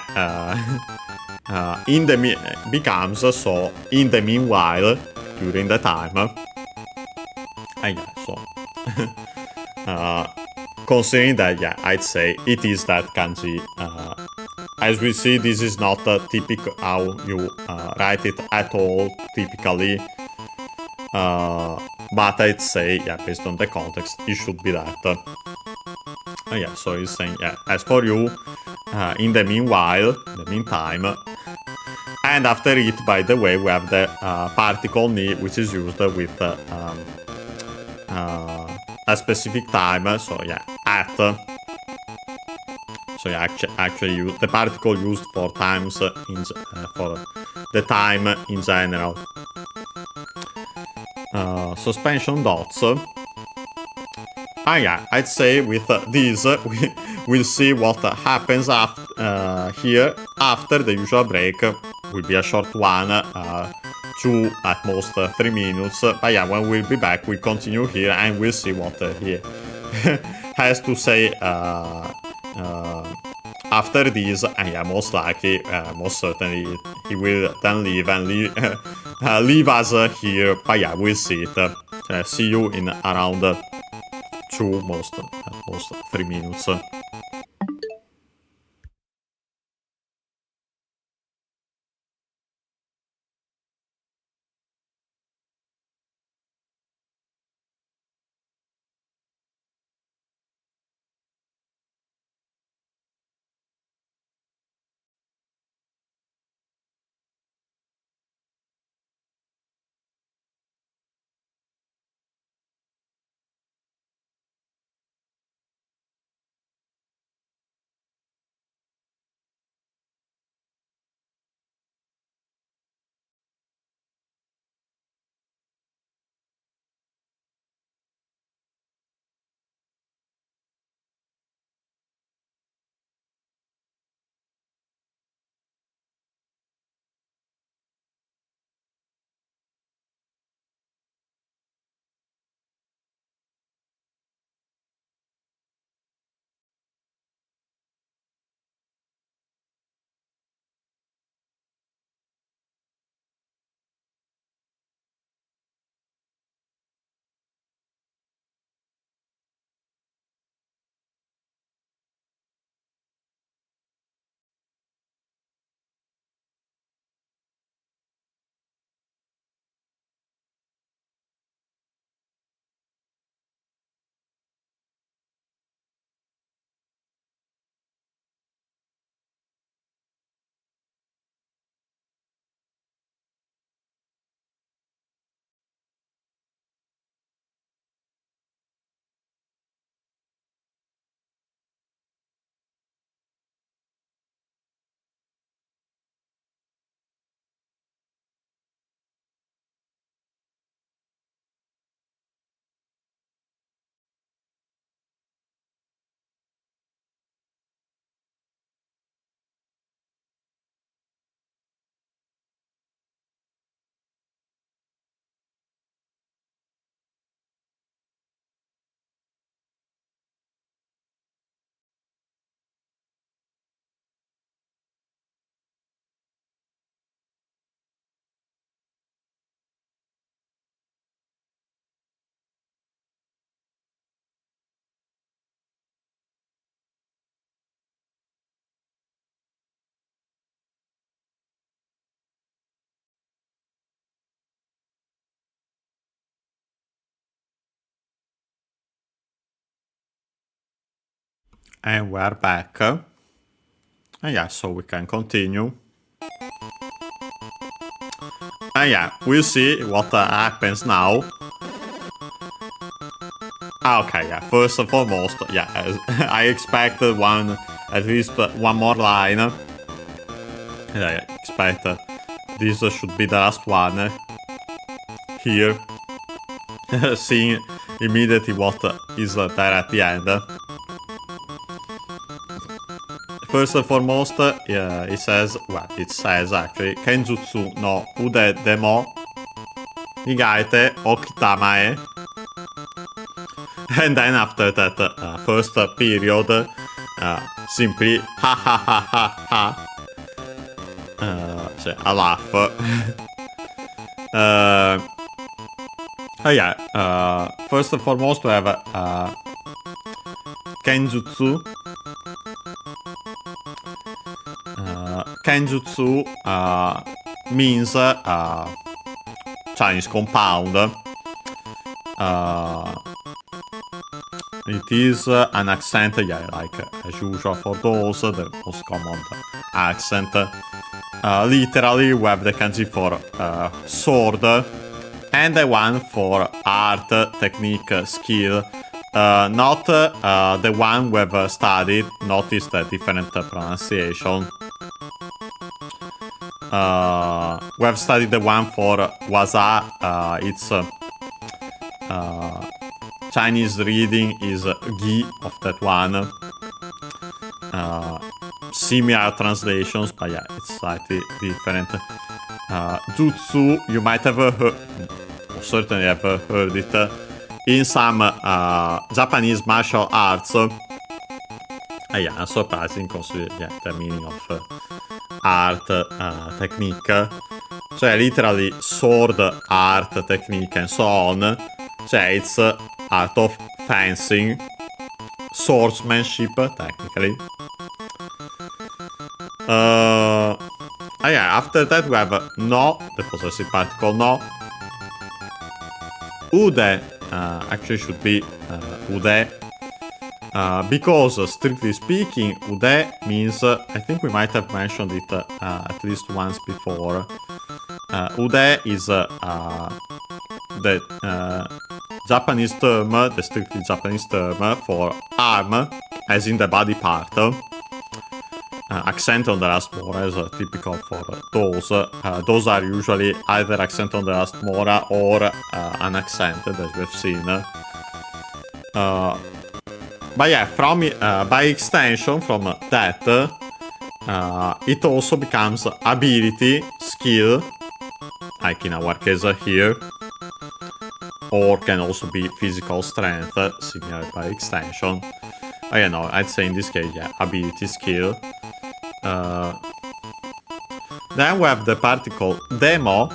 becomes so in the meanwhile, during the time. I guess so. Considering that, yeah, I'd say it is that kanji. As we see, this is not typical how you write it at all, typically. But I'd say, yeah, based on the context, it should be that. Yeah, so he's saying, yeah, as for you, in the meanwhile, the meantime, and after it, by the way, we have the particle ni, which is used with a specific time, so yeah, at. So yeah, actually, the particle used for times for the time in general. Suspension dots. Yeah, I'd say with this we'll see what happens here after the usual break. Will be a short one, 2 at most 3 minutes. But yeah, when we'll be back, we'll continue here and we'll see what he has to say after this. And yeah, most likely, most certainly, he will then leave and leave us here. But yeah, we'll see it. See you in around 2, most 3 minutes. And we're back. And yeah, so we can continue. And yeah, we'll see what happens now. Okay, yeah, first and foremost, yeah, I expected at least one more line. And I expect this should be the last one. Here. Seeing immediately what is there at the end. First and foremost, it says actually, Kenjutsu no Ude Demo Nigaete Okitamae. And then after that first period, simply ha ha ha ha ha. So a laugh. First and foremost, we have Kenjutsu. Kenjutsu means Chinese compound. It is an accent, like as usual for those, the most common accent. Literally, we have the kanji for sword, and the one for art, technique, skill. Not the one we've studied. Notice the different pronunciation. We have studied the one for waza. It's Chinese reading is gi of that one. Similar translations, but yeah, it's slightly different. Jutsu, you might have heard, or certainly have heard it in some Japanese martial arts. Yeah, surprising considering the meaning of art, technique. So yeah, literally sword, art, technique, and so on. So it's art of fencing, swordsmanship, technically. After that we have no, the possessive particle no. Ude actually should be ude. Because strictly speaking, ude means, I think we might have mentioned it at least once before. Ude is the Japanese term, the strictly Japanese term for arm, as in the body part. Accent on the last mora is typical for those. Those are usually either accent on the last mora or unaccented, as we've seen. But yeah, by extension from that, it also becomes ability, skill, like in our case here, or can also be physical strength, similar by extension. No, I'd say in this case, yeah, ability, skill. Then we have the particle demo,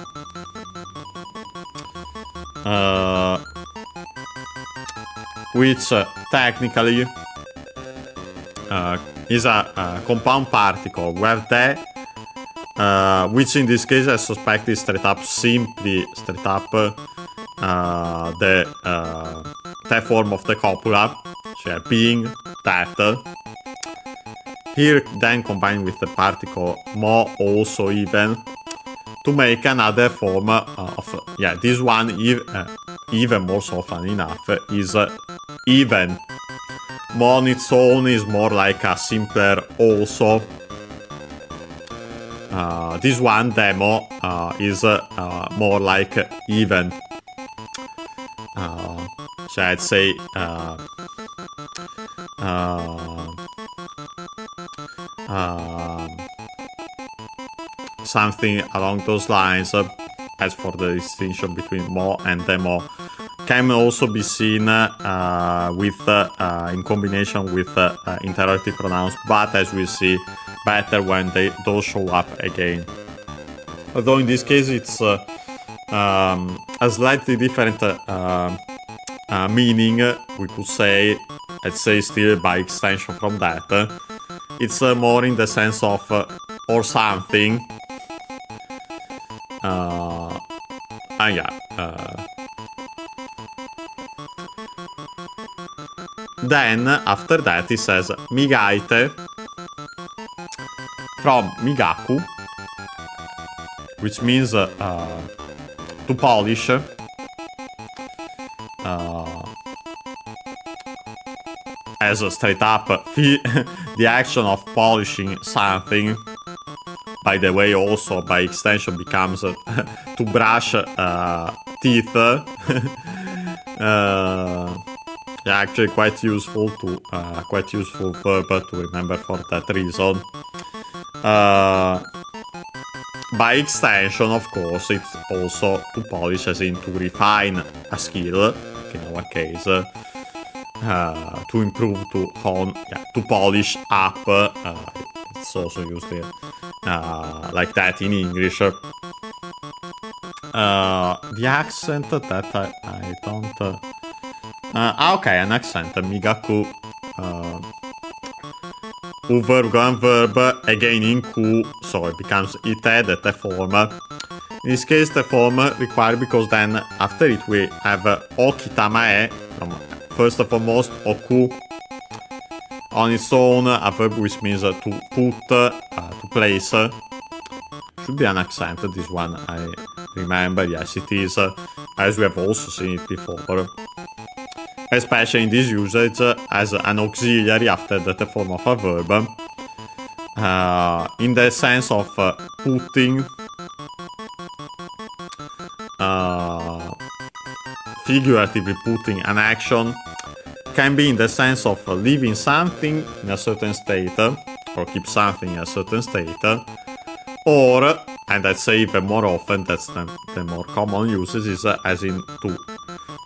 which technically is a compound particle. We have the, which in this case I suspect is simply straight up the form of the copula, so being that. Here then combined with the particle mo, also even, to make another form of, this one even more so funny enough is even. Mo on its own is more like a simpler also. This one, demo, is more like even. So I'd say something along those lines. As for the distinction between mo and demo, can also be seen with in combination with interrogative pronouns, but as we see, better when those show up again. Although in this case it's a slightly different meaning, we could say, I'd say still by extension from that. It's more in the sense of or something. Then, after that, he says migaite from migaku, which means to polish. As a straight up the action of polishing something, by the way, also by extension becomes to brush teeth. Yeah, actually quite useful verb to remember for that reason. By extension, of course, it's also to polish, as in to refine a skill, in our case, to improve, to hone, to polish up. It's also used here, like that in English. The accent that I don't. Okay, an accent. Migaku. Verb and verb again in ku, so it becomes ite, the form. In this case, the form required because then after it we have okitamae. First and foremost, oku on its own, a verb which means to put, to place. Should be an accent, this one, I remember. Yes, it is, as we have also seen it before. Especially in this usage as an auxiliary after the form of a verb. In the sense of putting, figuratively putting an action, can be in the sense of leaving something in a certain state, or keep something in a certain state, or, and I'd say even more often, that's the more common usage, is as in to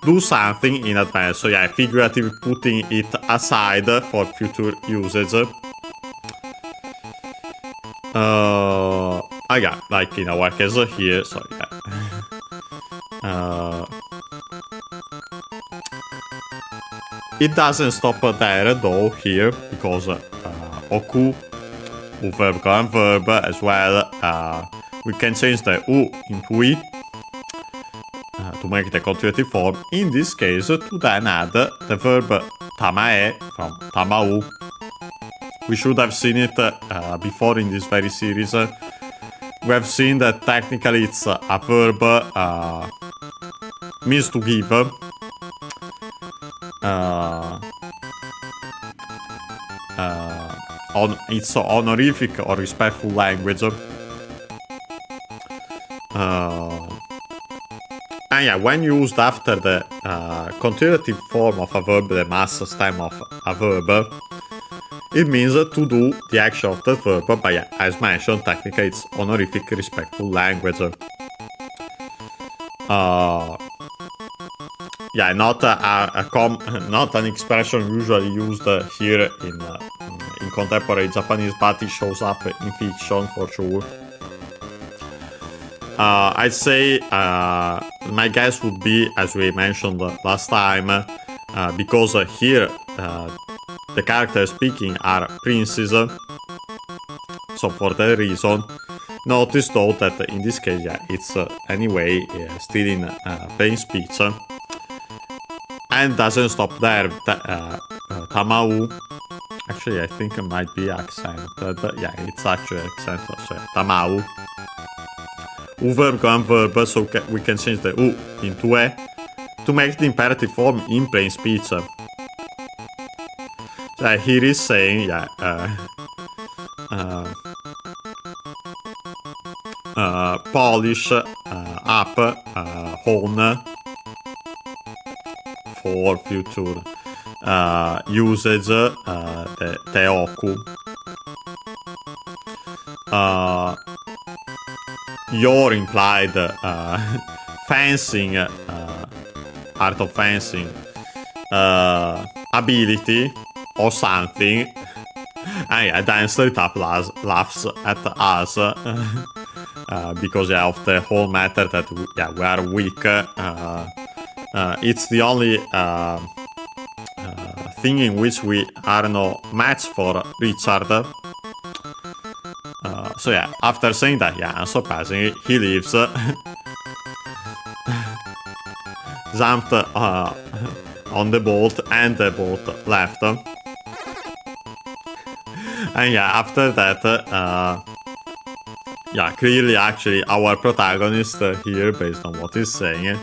do something in advance. So yeah, figuratively putting it aside for future usage. Yeah, like in our case here, so yeah. It doesn't stop there though here, because oku, verb and verb as well, we can change the u into i to make the continuative form. In this case, to then add the verb tamae from tamau. We should have seen it before in this very series. We have seen that technically it's a verb, means to give. On its honorific or respectful language. And yeah, when used after the continuative form of a verb, the mass stem of a verb, it means to do the action of the verb, but yeah, as mentioned, technically it's honorific respectful language. Yeah, not not an expression usually used here in contemporary Japanese, but it shows up in fiction for sure. I'd say my guess would be, as we mentioned last time, because here the characters speaking are princes, so for that reason. Notice though that in this case, yeah, it's anyway still in plain speech. And doesn't stop there. Tamau, actually I think it might be accented. Yeah, it's actually accented. So tamau. Verb and verb, so we can change the u into e to make the imperative form in plain speech. So here is saying, yeah, polish up, hone for future usage, the teoku. Your implied fencing, art of fencing, ability or something. And yeah, then straight up laughs at us because yeah, of the whole matter that we are weak. It's the only thing in which we are no match for Richard. So yeah, after saying that, yeah, unsurprisingly, he leaves. Jumped on the boat and the boat left. And yeah, after that, yeah, clearly actually our protagonist here, based on what he's saying,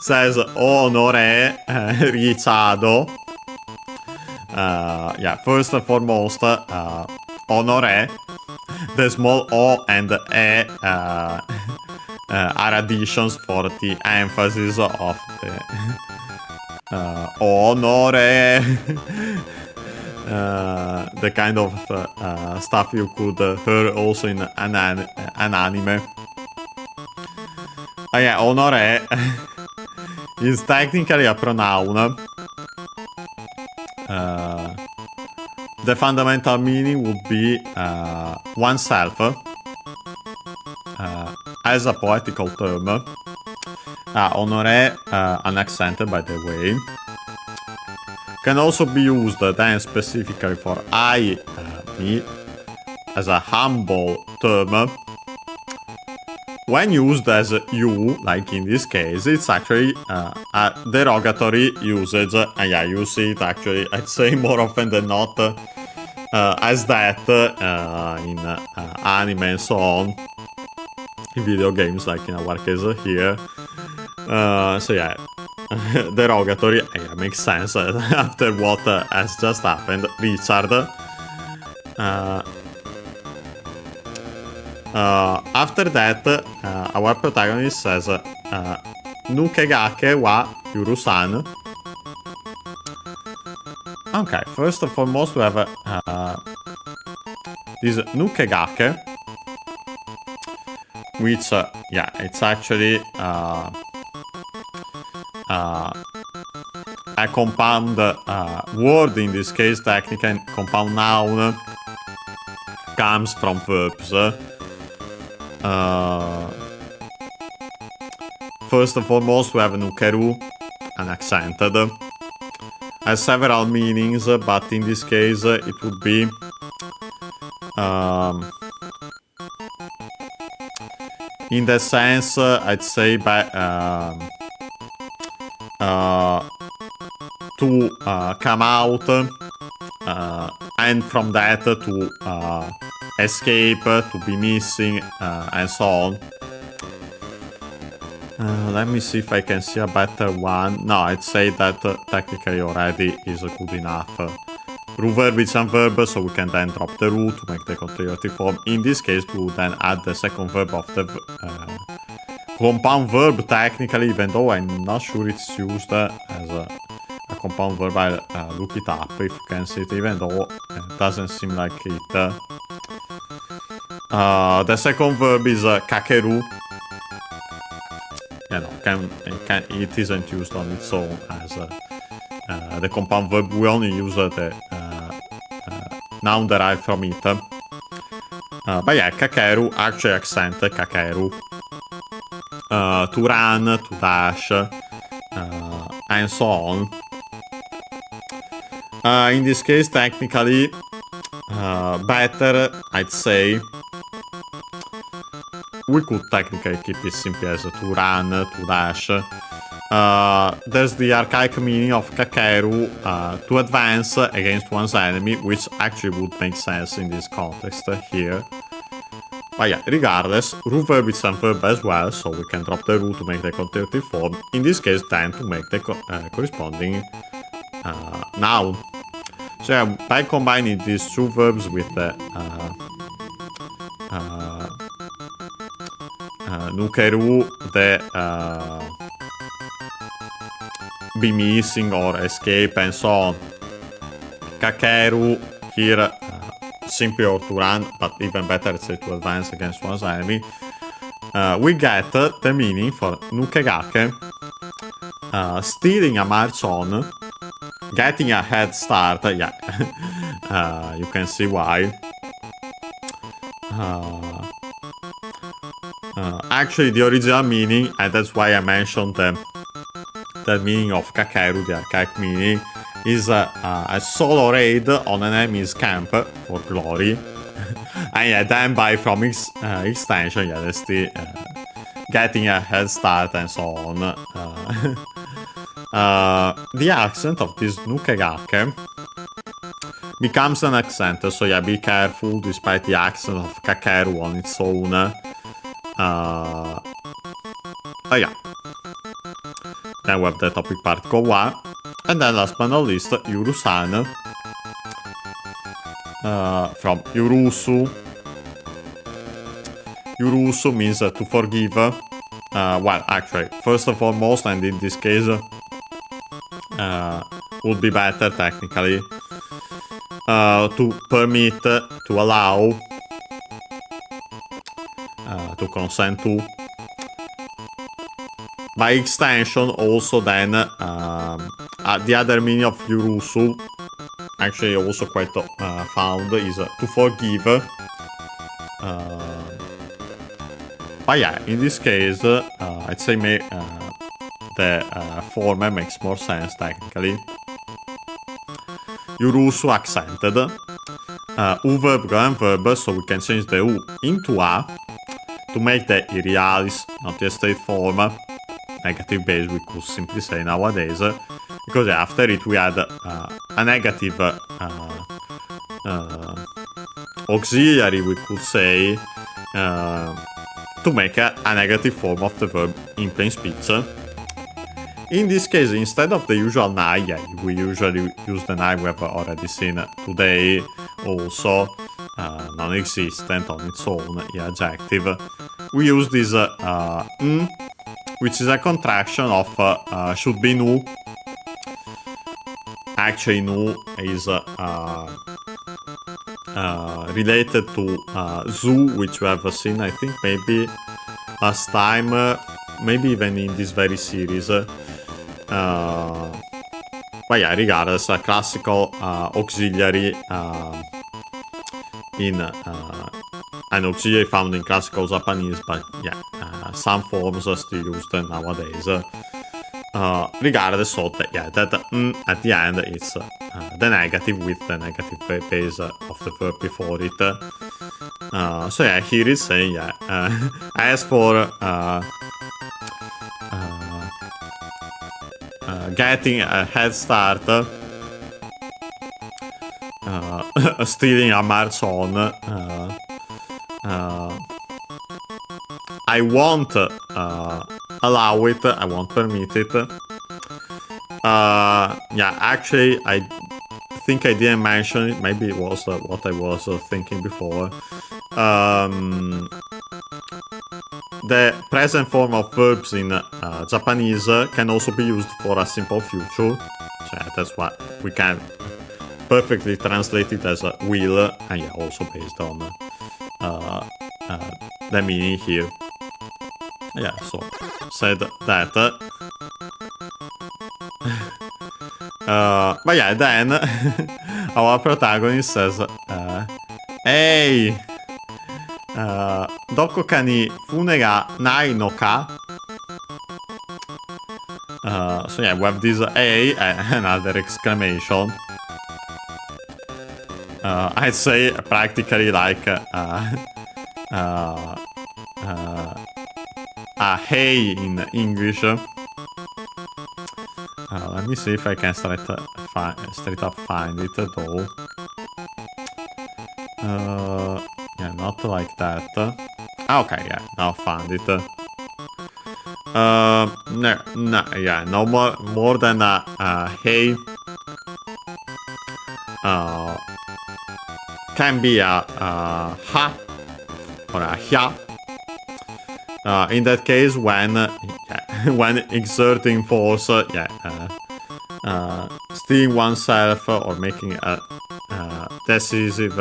says "O no re ricciado." Yeah, first and foremost, onore, the small O and E are additions for the emphasis of the onore, the kind of stuff you could hear also in an anime. Yeah, onore is technically a pronoun. The fundamental meaning would be oneself as a poetical term. Honoré, unaccented by the way, can also be used then specifically for I, me, as a humble term. When used as you, like in this case, it's actually a derogatory usage. And yeah, you see it actually, I'd say more often than not, as that in anime and so on, in video games, like in our case here. So yeah, derogatory, yeah, makes sense after what has just happened. Richard. After that, our protagonist says, Nukegake wa Yurusan. Okay, first and foremost, we have this Nukegake, which, yeah, it's actually a compound word, in this case, technically, compound noun, comes from verbs. First and foremost, we have nukeru, unaccented. Has several meanings, but in this case, it would be in the sense, I'd say, by to come out, and from that to escape, to be missing, and so on. Let me see if I can see a better one. No, I'd say that technically already is good enough. Root verb is a verb, so we can then drop the root to make the continuative form. In this case, we would then add the second verb of the compound verb, technically, even though I'm not sure it's used as a compound verb. I'll look it up if you can see it, even though it doesn't seem like it. The second verb is kakeru. Yeah, no, it isn't used on its own as the compound verb. We only use the noun derived from it. But yeah, kakeru, actually accent, kakeru. To run, to dash, and so on. In this case, technically, better, I'd say, we could technically keep it simply as to run, to dash. There's the archaic meaning of kakeru, to advance against one's enemy, which actually would make sense in this context here. But yeah, regardless, root verb is a verb as well, so we can drop the root to make the continuative form. In this case, then to make the corresponding noun. So yeah, by combining these two verbs with the nukeru, the be missing or escape and so on. Kakeru here, simply or to run, but even better, say to advance against one's enemy. We get the meaning for nukegake, stealing a march on, getting a head start. Yeah, you can see why. Actually, the original meaning, and that's why I mentioned the meaning of kakeru, the archaic meaning, is a solo raid on an enemy's camp for glory. And yeah, then by from extension, yeah, that's the getting a head start and so on. the accent of this nukegake becomes an accent. So yeah, be careful despite the accent of kakeru on its own. Oh yeah. Then we have the topic part go wa. And then last but not least, Yurusan. From Yurusu. Yurusu means to forgive. Well, actually, first and foremost, and in this case, would be better technically to permit, to allow, to consent to. By extension, also then, the other meaning of Yurusu, actually also quite found, is to forgive. But yeah, in this case, I'd say the former makes more sense technically. Yurusu accented. U verb go and verb, so we can change the U into A to make the irrealis, not the state form. Negative base, we could simply say nowadays, because after it we had a negative auxiliary, we could say, to make a negative form of the verb in plain speech. In this case, instead of the usual nai, yeah, we usually use the nai we have already seen today, also non-existent on its own, yeah, adjective. We use this n, which is a contraction of should be nu. Actually, nu is related to zu, which we have seen, I think, maybe last time, maybe even in this very series. But yeah, regardless, a classical auxiliary in an auxiliary found in classical Japanese, but yeah, some forms are still used nowadays. Regardless, so that, yeah, that at the end it's the negative with the negative base of the verb before it. So yeah, here it's saying, yeah, as for getting a head start, stealing a march on, I won't allow it, I won't permit it. Yeah, actually, I think I didn't mention it, maybe it was what I was thinking before. The present form of verbs in Japanese can also be used for a simple future. So yeah, that's why we can perfectly translate it as will, and yeah, also based on the meaning here. Yeah, so said that. But yeah, then our protagonist says, "Hey, doko ka ni fune ga nai no ka?" So yeah, we have this "hey" and another exclamation. I'd say practically like hey in English. Let me see if I can straight up find it though. Yeah, not like that. Okay, yeah, now found it. No, yeah, no more than hey. Can be a ha or a hya. In that case, when exerting force, stealing oneself or making a decisive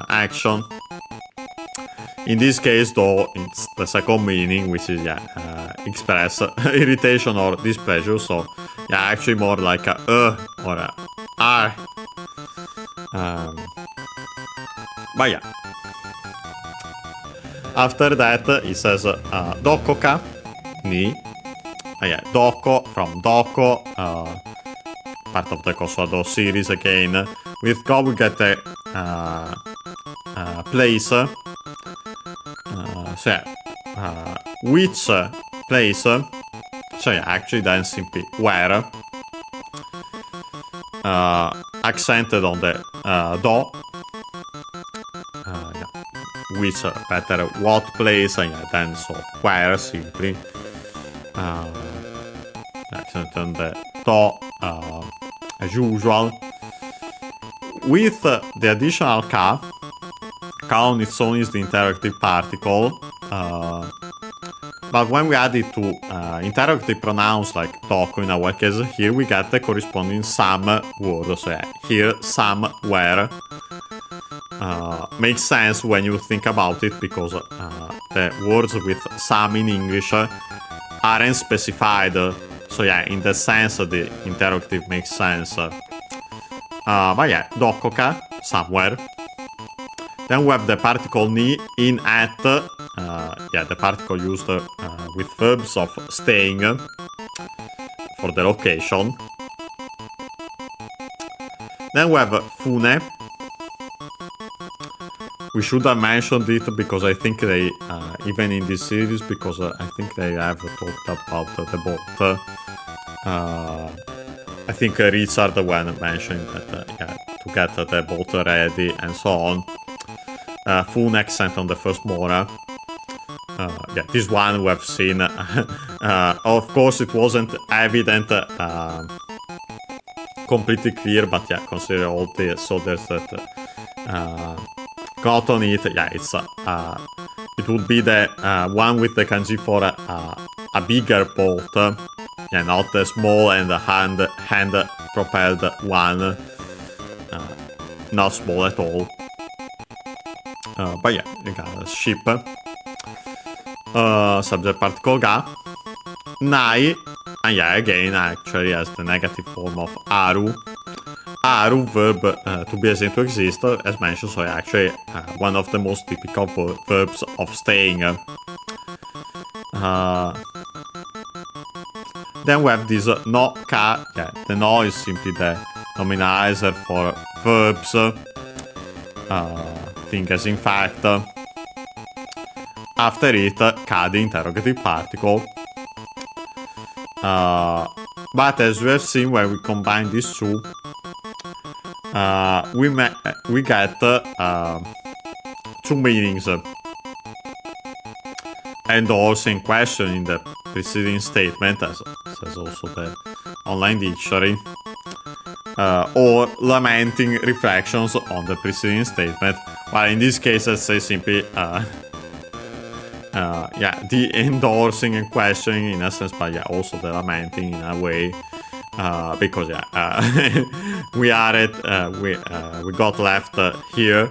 action. In this case, though, it's the second meaning, which is express irritation or displeasure. So yeah, actually more like a or a r. But yeah. After that, he says doko ka ni. Yeah, doko from doko, part of the Kosovo series again. With go we get the place. So yeah, which place? So yeah, actually then simply where. accented on the do, which better what place, and then so where simply. Accent on the do as usual. With the additional ka on its own is the interrogative particle. But when we add it to interrogative pronouns like doku in our case, here we get the corresponding some word. So yeah, here somewhere makes sense when you think about it, because the words with some in English aren't specified. So yeah, in that sense, the interrogative makes sense. But yeah, dokoka, somewhere. Then we have the particle ni in at. The particle used with verbs of staying for the location. Then we have fune. We should have mentioned it because I think they, even in this series, because I think they have talked about the boat. I think Richard when mentioned that to get the boat ready and so on. Full accent on the first mora. This one we have seen. Of course, it wasn't evident, completely clear, but yeah, consider all the soldiers that got on it. Yeah, it's it would be the one with the kanji for a bigger boat. Not the small and hand propelled one. Not small at all. But yeah, you got a ship. Subject particle ga. Nai, and yeah, again, actually has the negative form of aru. Aru, verb to be assumed to exist, as mentioned, so actually one of the most typical verbs of staying. Then we have this no ka. Yeah, the no is simply the nominalizer for verbs. Think as in fact. After it, ka, the interrogative particle. But as we have seen, when we combine these two, we get two meanings. Endorsing question in the preceding statement, as says also the online dictionary, or lamenting reflections on the preceding statement. While in this case, let's say simply, the endorsing and questioning in a sense, but yeah, also the lamenting in a way, because we are at we got left here.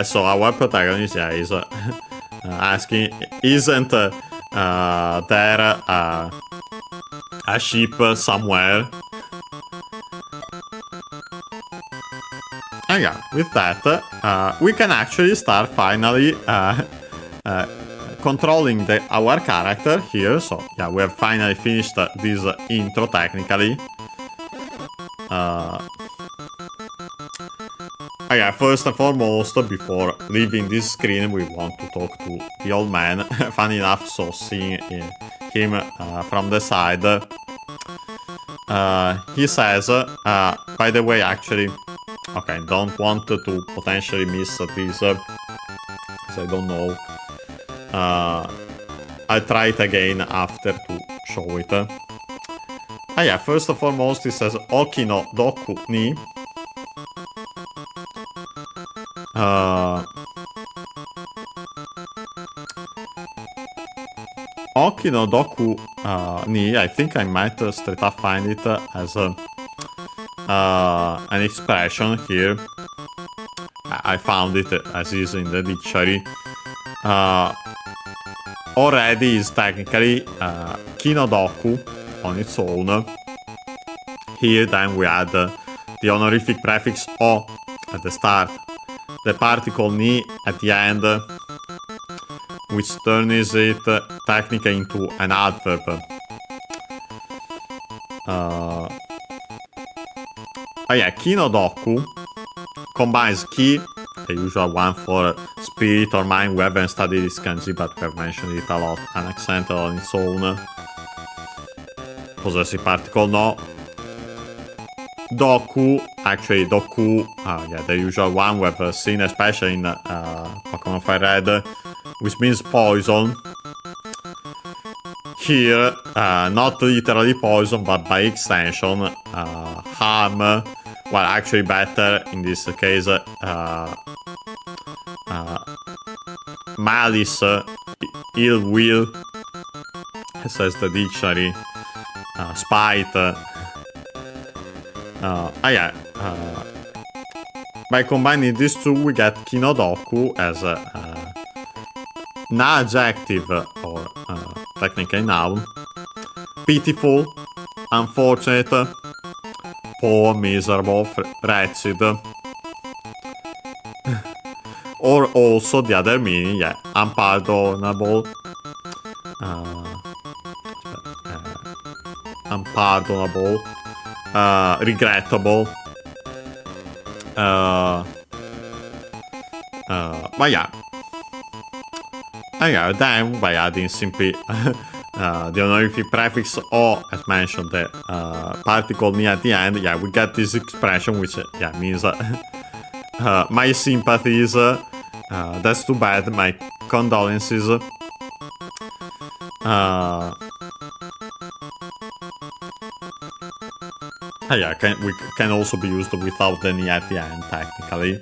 So our protagonist is asking, isn't there a ship somewhere? With that, we can actually start finally controlling our character here. So we have finally finished this intro technically. First and foremost, before leaving this screen, we want to talk to the old man. Funny enough, so seeing him from the side, he says, by the way, actually, okay, don't want to potentially miss this, because I don't know. I'll try it again after to show it. First and foremost, he says, Oki no doku ni. Oki no doku ni, I think I might straight up find it as an expression here. I found it as is in the dictionary. Already is technically kinodoku on its own. Here then we add the honorific prefix o at the start, the particle ni at the end, which turns it technically into an adverb. Kinodoku combines ki, the usual one for spirit or mind. We haven't studied this kanji, but we have mentioned it a lot. An accent on its own. Possessive particle no, Doku, actually Doku, the usual one we have seen especially in Pokemon Fire Red, which means poison. Here, not literally poison, but by extension, harm, well, actually better in this case, malice, ill will, says the dictionary, spite. By combining these two, we get Kinodoku as an adjective, or technically noun. Pitiful, unfortunate, poor, miserable, wretched. Or also the other meaning, unpardonable, regrettable. Then by adding simply the honorific prefix or, as mentioned, the particle near the end, we get this expression which means my sympathies, that's too bad, my condolences. We can also be used without the ni at the end, technically.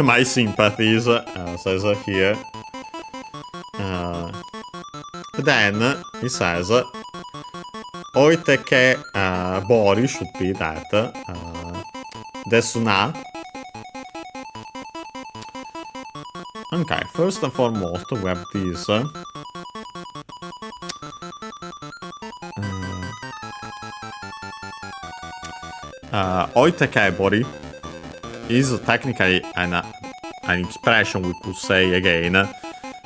My sympathies, says here. Then he says, oite che Bori should be that. Desu na. Okay, first and foremost, we have this. Oite che Bori is technically an expression we could say again.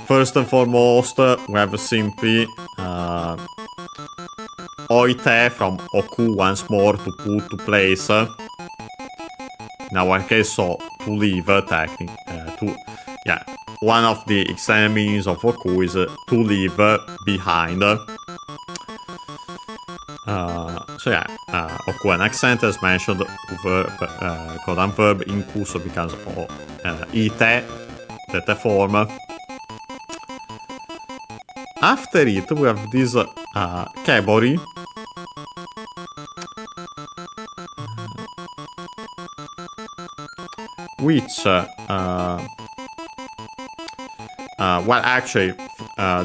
First and foremost, we have simply oite from oku once more, to put, to place. In our case, so to leave, one of the extended meanings of oku is to leave behind. Oku an accent, as mentioned, verb, codant verb in ku, so becomes ite, that form. After it, we have this kebori, which,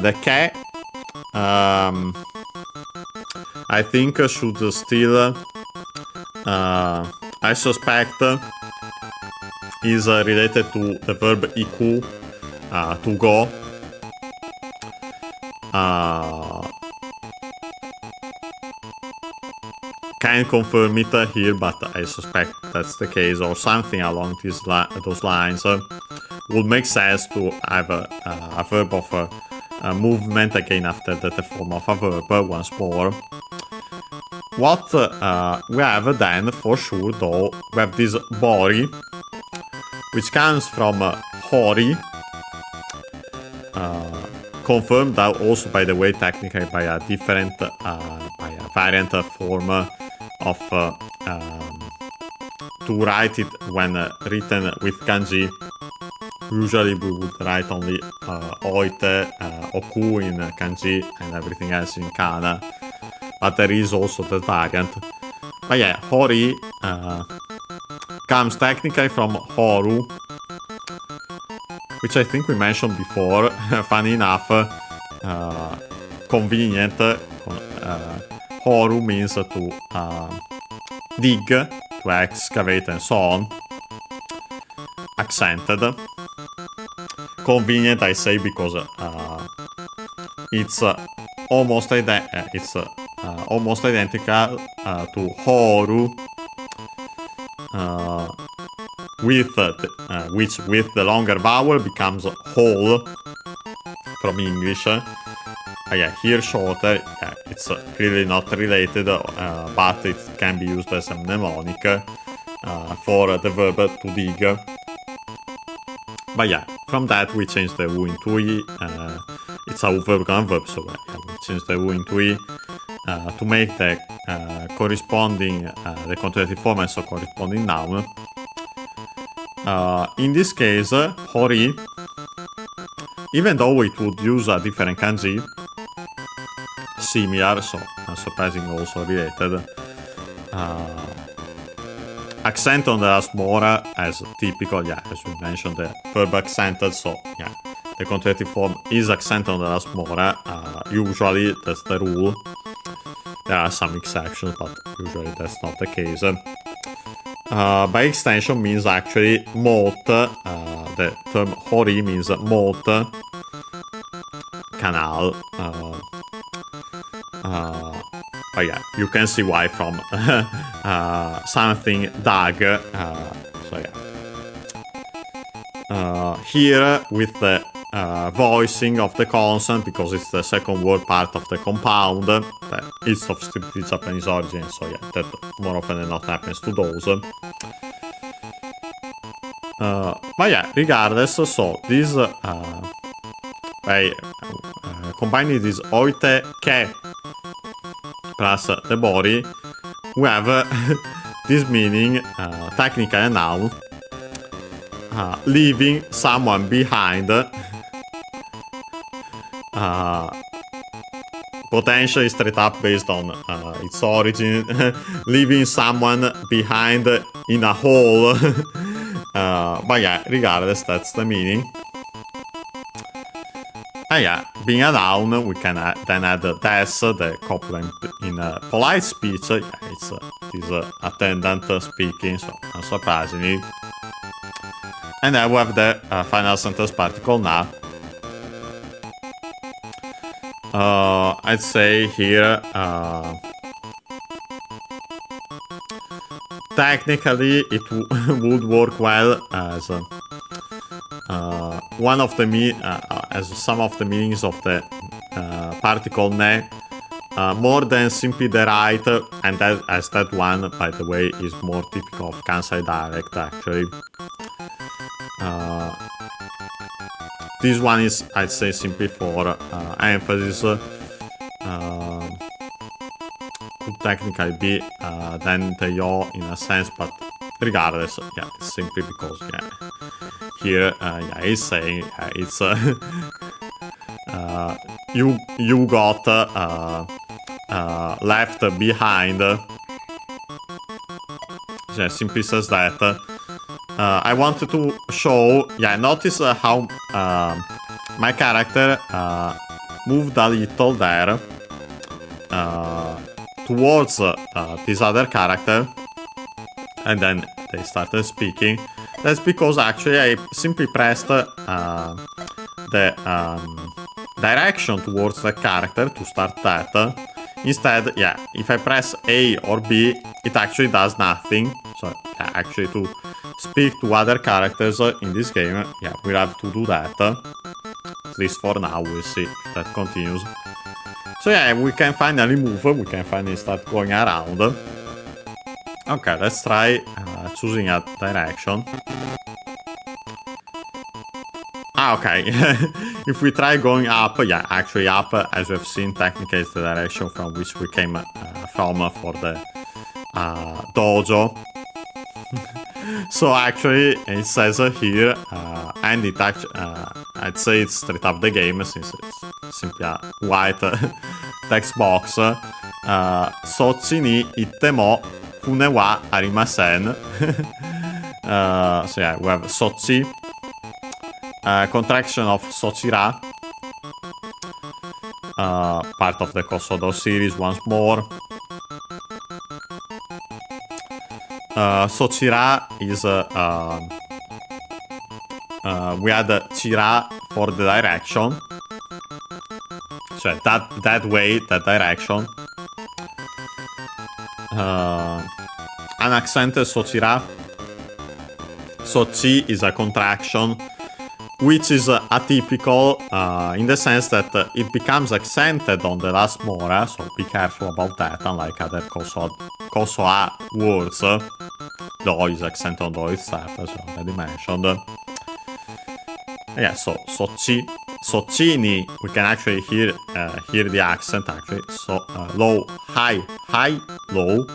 the ke, I think should still, I suspect, is related to the verb iku, to go. Can't confirm it here, but I suspect that's the case, or something along those lines. Would make sense to have a verb of movement again after the form of a verb once more. What we have then, for sure, though, we have this bori, which comes from hori, confirmed out also, by the way, technically by a different, by a variant form of to write it when written with kanji. Usually we would write only oite, oku in kanji and everything else in kana, but there is also the variant. But hori comes technically from horu, which I think we mentioned before. Funny enough, convenient. Horu means to dig, to excavate, and so on. Accented. Convenient, I say, because it's almost identical to horu, which with the longer vowel becomes whole from English. Here shorter, it's clearly not related, but it can be used as a mnemonic for the verb to dig. But from that we change the u into i. It it's a verb and verb, so we change the U into E to make the corresponding, the conjugative form and so corresponding noun. In this case, hori, even though it would use a different kanji, similar, so unsurprisingly also related, accent on the last more as typical, as we mentioned, the verb accented, so the conjugative form is accent on the last more. Usually that's the rule. There are some exceptions, but usually that's not the case. By extension means actually moat. The term hori means moat, canal. But you can see why from something dug. Here with the voicing of the consonant, because it's the second word part of the compound, it's of strictly Japanese origin, so that more often than not happens to those. But regardless, so this by combining this oite ke plus the body, we have this meaning, technically a noun, leaving someone behind, potentially straight up based on its origin, leaving someone behind in a hole. But regardless, that's the meaning. Being a noun, we can then add des, the couplet in polite speech. It's this attendant speaking, so unsurprisingly. And then we have the final sentence particle na. I'd say here, technically it would work well as one of the as some of the meanings of the particle ne, more than simply the right, and that one, by the way, is more typical of Kansai dialect actually. This one is, I'd say, simply for emphasis. Could technically be then the yo in a sense, but regardless, it's simply because here he's saying it's you got left behind. Simply says that. I wanted to show, notice how my character moved a little there towards this other character, and then they started speaking. That's because actually I simply pressed the direction towards the character to start that. Instead, if I press A or B, it actually does nothing. So actually to speak to other characters in this game, we'll have to do that. At least for now, we'll see if that continues. So we can finally move, we can finally start going around. Okay, let's try choosing a direction. Okay. If we try going up, actually up, as we've seen, technically is the direction from which we came from for the dojo. So actually, it says here, and it actually, I'd say it's straight up the game, since it's simply a white text box. Sochi ni itte mo fune wa arimasen. So we have Sochi, contraction of Sochira, part of the Kosodo series once more. Sochira is we had Chira for the direction, so that way, that direction. Unaccented Sochira. Sochi is a contraction, which is atypical in the sense that it becomes accented on the last mora, so be careful about that, unlike other Kosoa words. Do is accent on do itself, as I already mentioned. So Sochi, So chini, we can actually hear the accent actually. So low, high, high, low.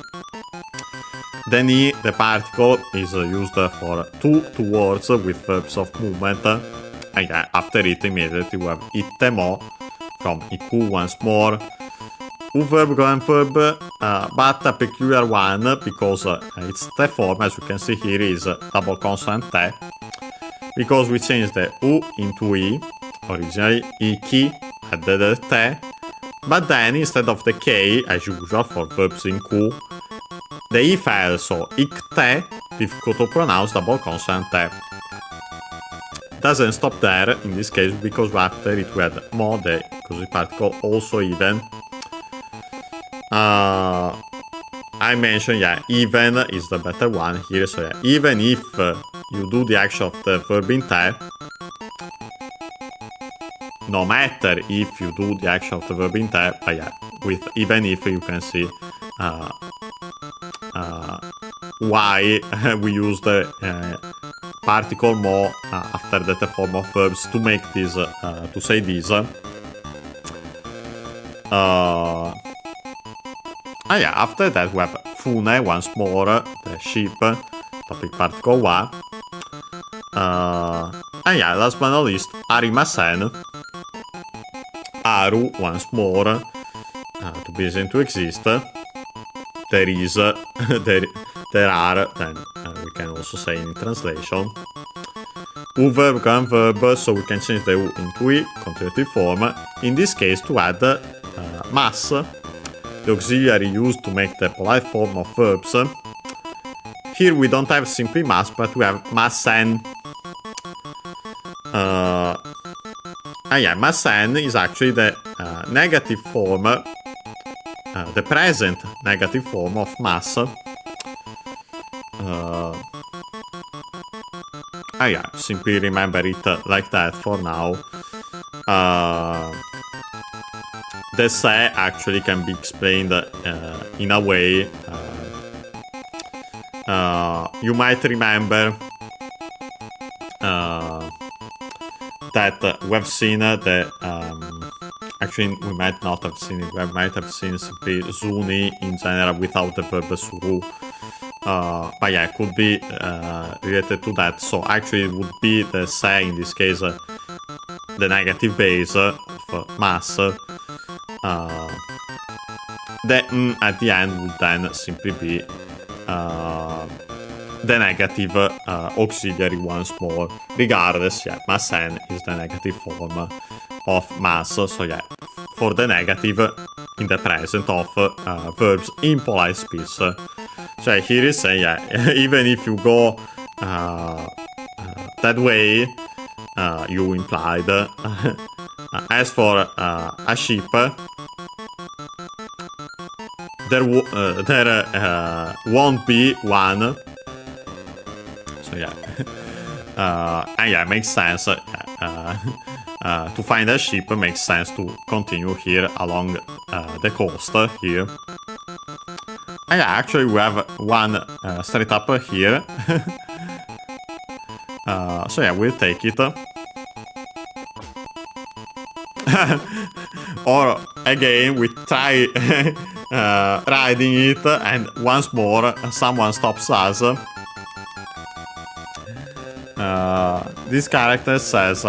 The ni, the particle, is used for two words with verbs of movement. And yeah, after it immediately we have itemo from iku once more. U verb go and verb, but a peculiar one because its te form, as you can see here, is double consonant te. Because we changed the u into i, originally iki added the te, but then instead of the k, as usual for verbs in ku, the i fell, so ikte, difficult to pronounce, double consonant te. Doesn't stop there in this case because after it we had mo, the cosy particle, also even. I mentioned, yeah, even is the better one here, so yeah, even if you do the action of the verb in te, no matter if you do the action of the verb in te, but yeah, with even if you can see why we use the particle mo after the te form of verbs to make this, to say this. Yeah, after that we have fune once more, the sheep, topic particle wa. And yeah, last but not least, arimasen, aru once more, to be seen to exist. There is, there are, then we can also say in translation. U verb can verb, so we can change the u into i, continuative form. In this case, to add mas, the auxiliary used to make the polite form of verbs. Here we don't have simply mas, but we have masen. Yeah, masen is actually the negative form, the present negative form of mas. Yeah, simply remember it like that for now. The se actually can be explained in a way. You might remember that we have seen the. Actually, we might not have seen it. We might have seen simply zuni in general without the verb suru. But yeah, it could be related to that. So actually, it would be the se in this case, the negative base of mas. The n at the end would then simply be the negative auxiliary once more. Regardless, yeah, masen is the negative form of mas. So yeah, for the negative in the present of verbs in polite speech. So here is saying, yeah, even if you go that way, you implied. As for a sheep, there won't be one. So yeah, and yeah, makes sense. To find a sheep makes sense to continue here along the coast here. And yeah, actually we have one straight up here. So yeah, we'll take it. Or again, we try riding it, and once more someone stops us. This character says,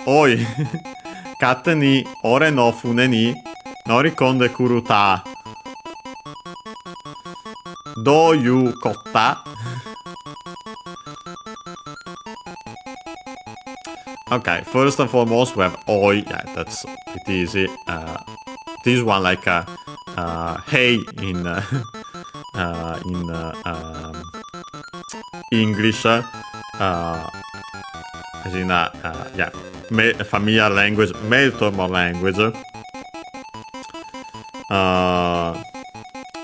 Oi, katte ni ore no fune ni norikonde kuruta. Do you kotta? Okay, first and foremost we have oi, yeah, that's pretty easy. This one like hey in English, as in yeah, familiar language, male formal language.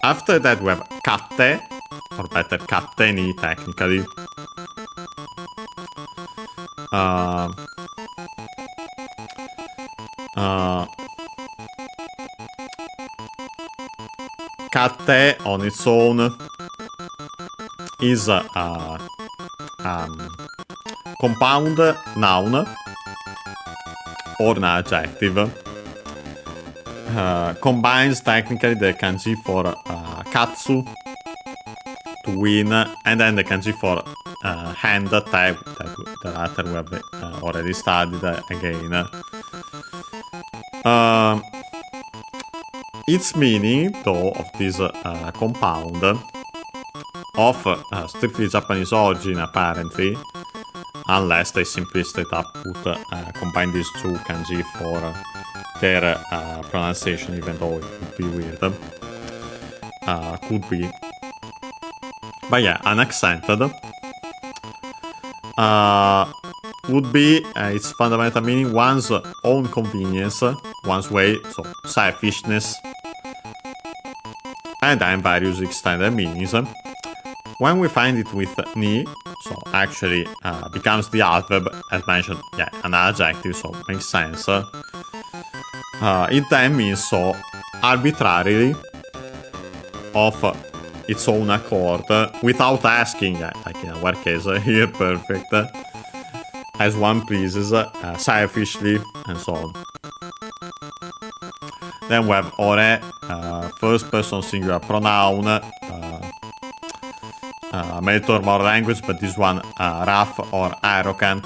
After that we have katte, or better katteni technically. Katte on its own is a compound noun or an adjective. Combines technically the kanji for katsu, to win, and then the kanji for hand, the latter we have already studied again. Its meaning, though, of this compound, of strictly Japanese origin apparently, unless they simply straight up combine these two kanji for their pronunciation, even though it would be weird. Could be. But yeah, unaccented. Would be its fundamental meaning one's own convenience, one's way, so selfishness, and then various extended meanings. When we find it with ni, so actually becomes the adverb, as mentioned, yeah, an adjective, so makes sense. It then means so arbitrarily, of its own accord, without asking, like in our case here, perfect, as one pleases, selfishly, and so on. Then we have ore, first person singular pronoun, male to more language, but this one rough or arrogant.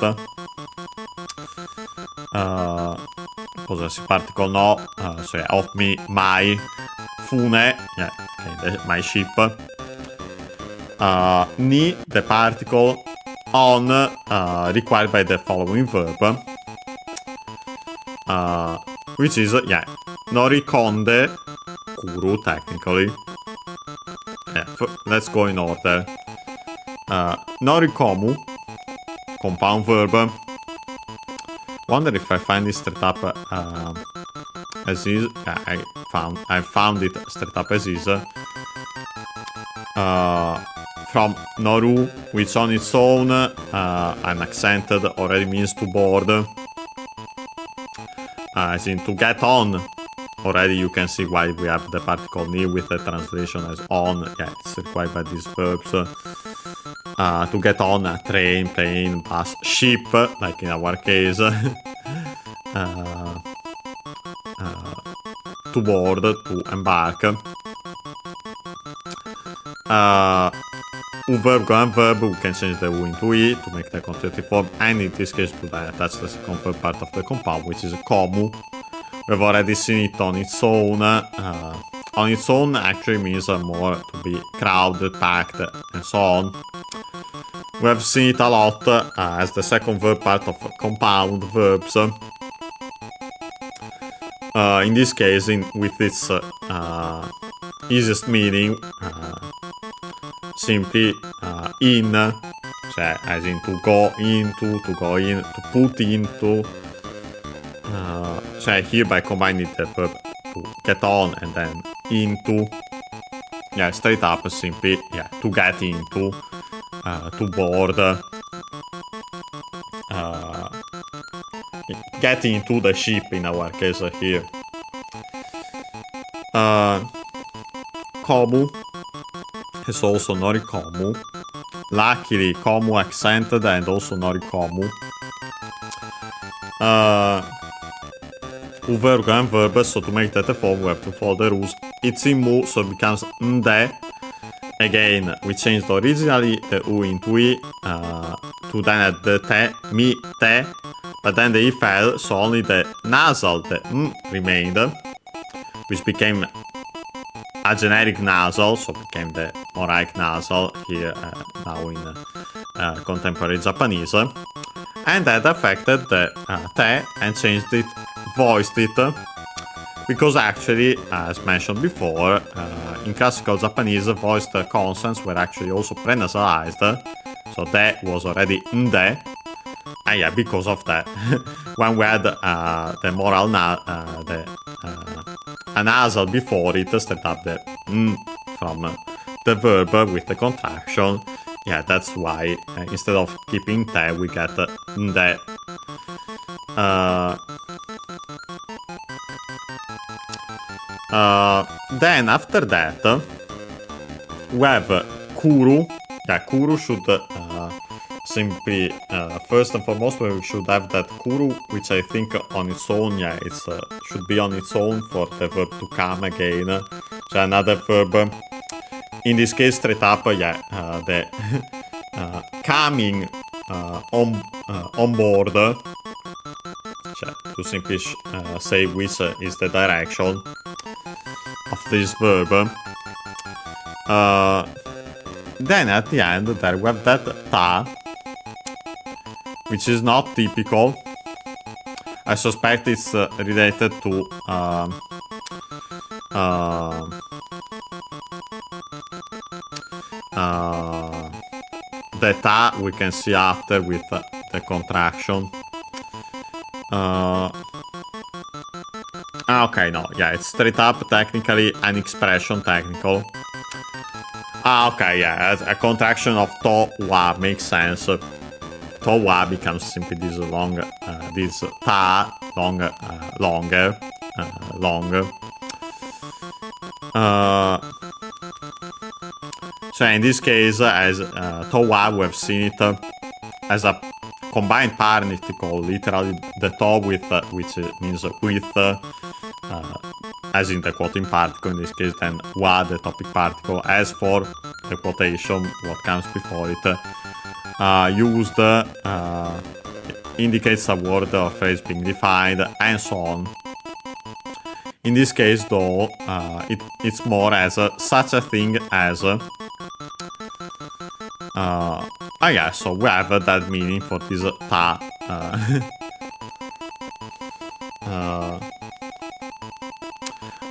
Possessive particle no, so yeah, of me, my, fune, yeah, okay, my ship. Ni, the particle, on, required by the following verb, which is, yeah, norikonde, kuru, technically. Yeah, let's go in order. Norikomu, compound verb. Wonder if I find this straight up as is. Yeah, I found it straight up as is. From noru, which on its own, unaccented, already means to board. As in to get on. Already you can see why we have the particle ni with the translation as on. Yeah, it's required by these verbs. To get on a train, plane, bus, ship, like in our case. To board, to embark. Verb go and verb, we can change the u into i to make the conjunctive form, and in this case to then attach the second verb part of the compound, which is komu. We've already seen it on its own. On its own actually means more to be crowded, packed, and so on. We have seen it a lot as the second verb part of compound verbs. In this case, with its easiest meaning, simply in, cioè as in to go into, to go in, to put into. Cioè here by combining the verb to get on and then into, yeah, straight up simply, yeah, to get into, to board, get into the ship in our case here. Komu is also norikomu. Luckily, komu accented and also norikomu. Verb and verb, so to make that a form we have to follow the rules. It's in mu, so it becomes nde. Again, we changed originally the u into i, to then add the te, mi, te, but then the i fell, so only the nasal, the remained, which became a generic nasal, so became the moraic nasal here now in contemporary Japanese, and that affected the te and changed it, voiced it, because actually, as mentioned before, in classical Japanese, voiced consonants were actually also prenasalized, so te was already nde, and yeah, because of that, when we had the moral a nasal before it, set up the from the verb with the contraction. Yeah, that's why instead of keeping te, we get nde. Then after that, we have kuru. Yeah, kuru should simply, first and foremost, we should have that kuru, which I think on its own, it should be on its own for the verb to come again. So another verb, in this case, straight up, the coming on board, to simply say which is the direction of this verb. Then at the end, there we have that ta, which is not typical. I suspect it's related to the ta we can see after with the contraction. Okay, no, it's straight up technically an expression technical. Okay, a contraction of to wa makes sense. To wa becomes simply this long, this ta longer. So in this case, as to wa, we have seen it as a combined particle, literally the to with, which means with, as in the quoting particle, in this case then wa, the topic particle, as for the quotation, what comes before it, used, indicates a word or phrase being defined, and so on. In this case though, it's more as such a thing as, so we have that meaning for this ta.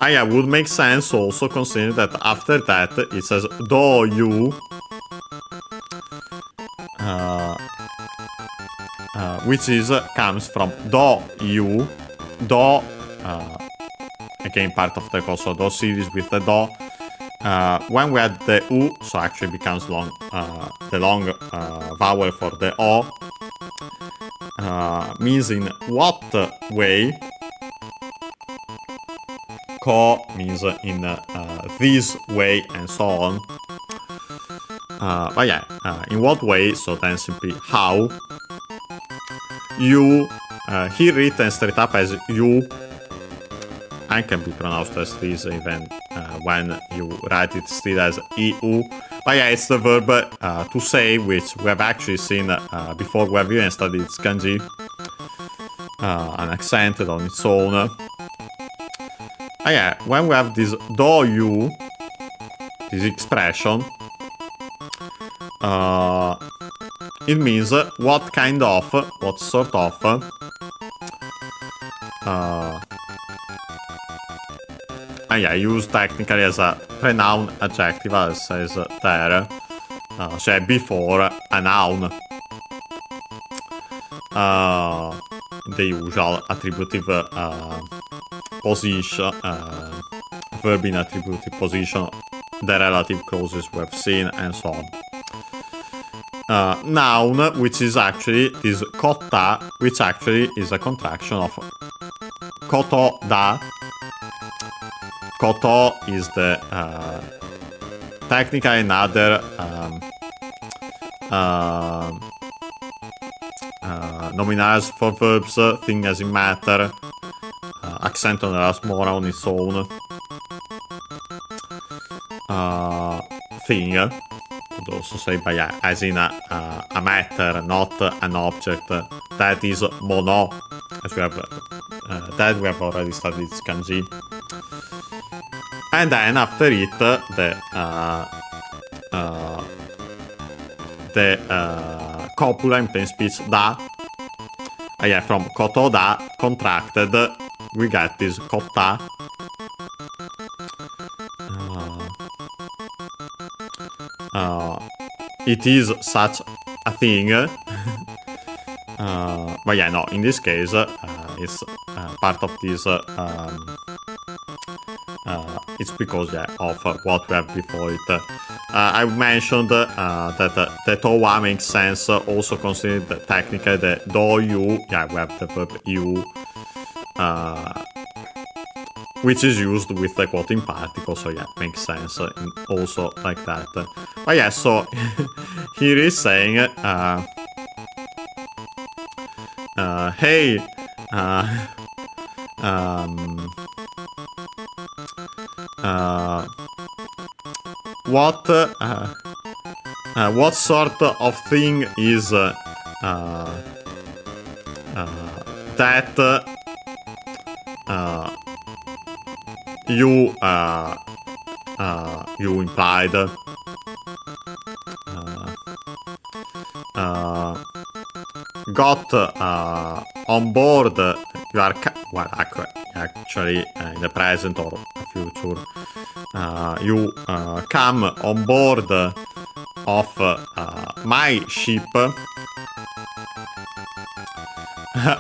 Would make sense also considering that after that it says do you, which comes from do you, do, again part of the also do series with the do. When we add the u, so actually becomes long, the long vowel for the o, means in what way. Ko means in this way, and so on. In what way? So then simply how. You, here written straight up as you, and can be pronounced as this even when you write it still as eu. But it's the verb to say, which we have actually seen before we have even studied Kanji, unaccented on its own. When we have this do you, this expression, it means what kind of, what sort of, used technically as a pronoun adjective, as says there, so before a noun, the usual attributive position, verb in attributive position, the relative clauses we have seen, and so on. Noun, which is actually this kota, which actually is a contraction of koto da. Koto is the technically another nominals for verbs, thing as in matter, accent on the last more on its own, thing, could also say by as in a matter, not an object, that is mono, as we have that we have already studied Kanji. And then after it, the copula in plain speech da. From koto da contracted, we get this kota. It is such a thing. But no, in this case, it's part of this. It's because of what we have before it. I mentioned that the towa makes sense, also considering that technically the do you, we have the verb you, which is used with the quoting particle, so makes sense also like that. But so here is saying hey, um, what sort of thing is that you implied? Got on board. You are well, actually in the present or future. You come on board of my ship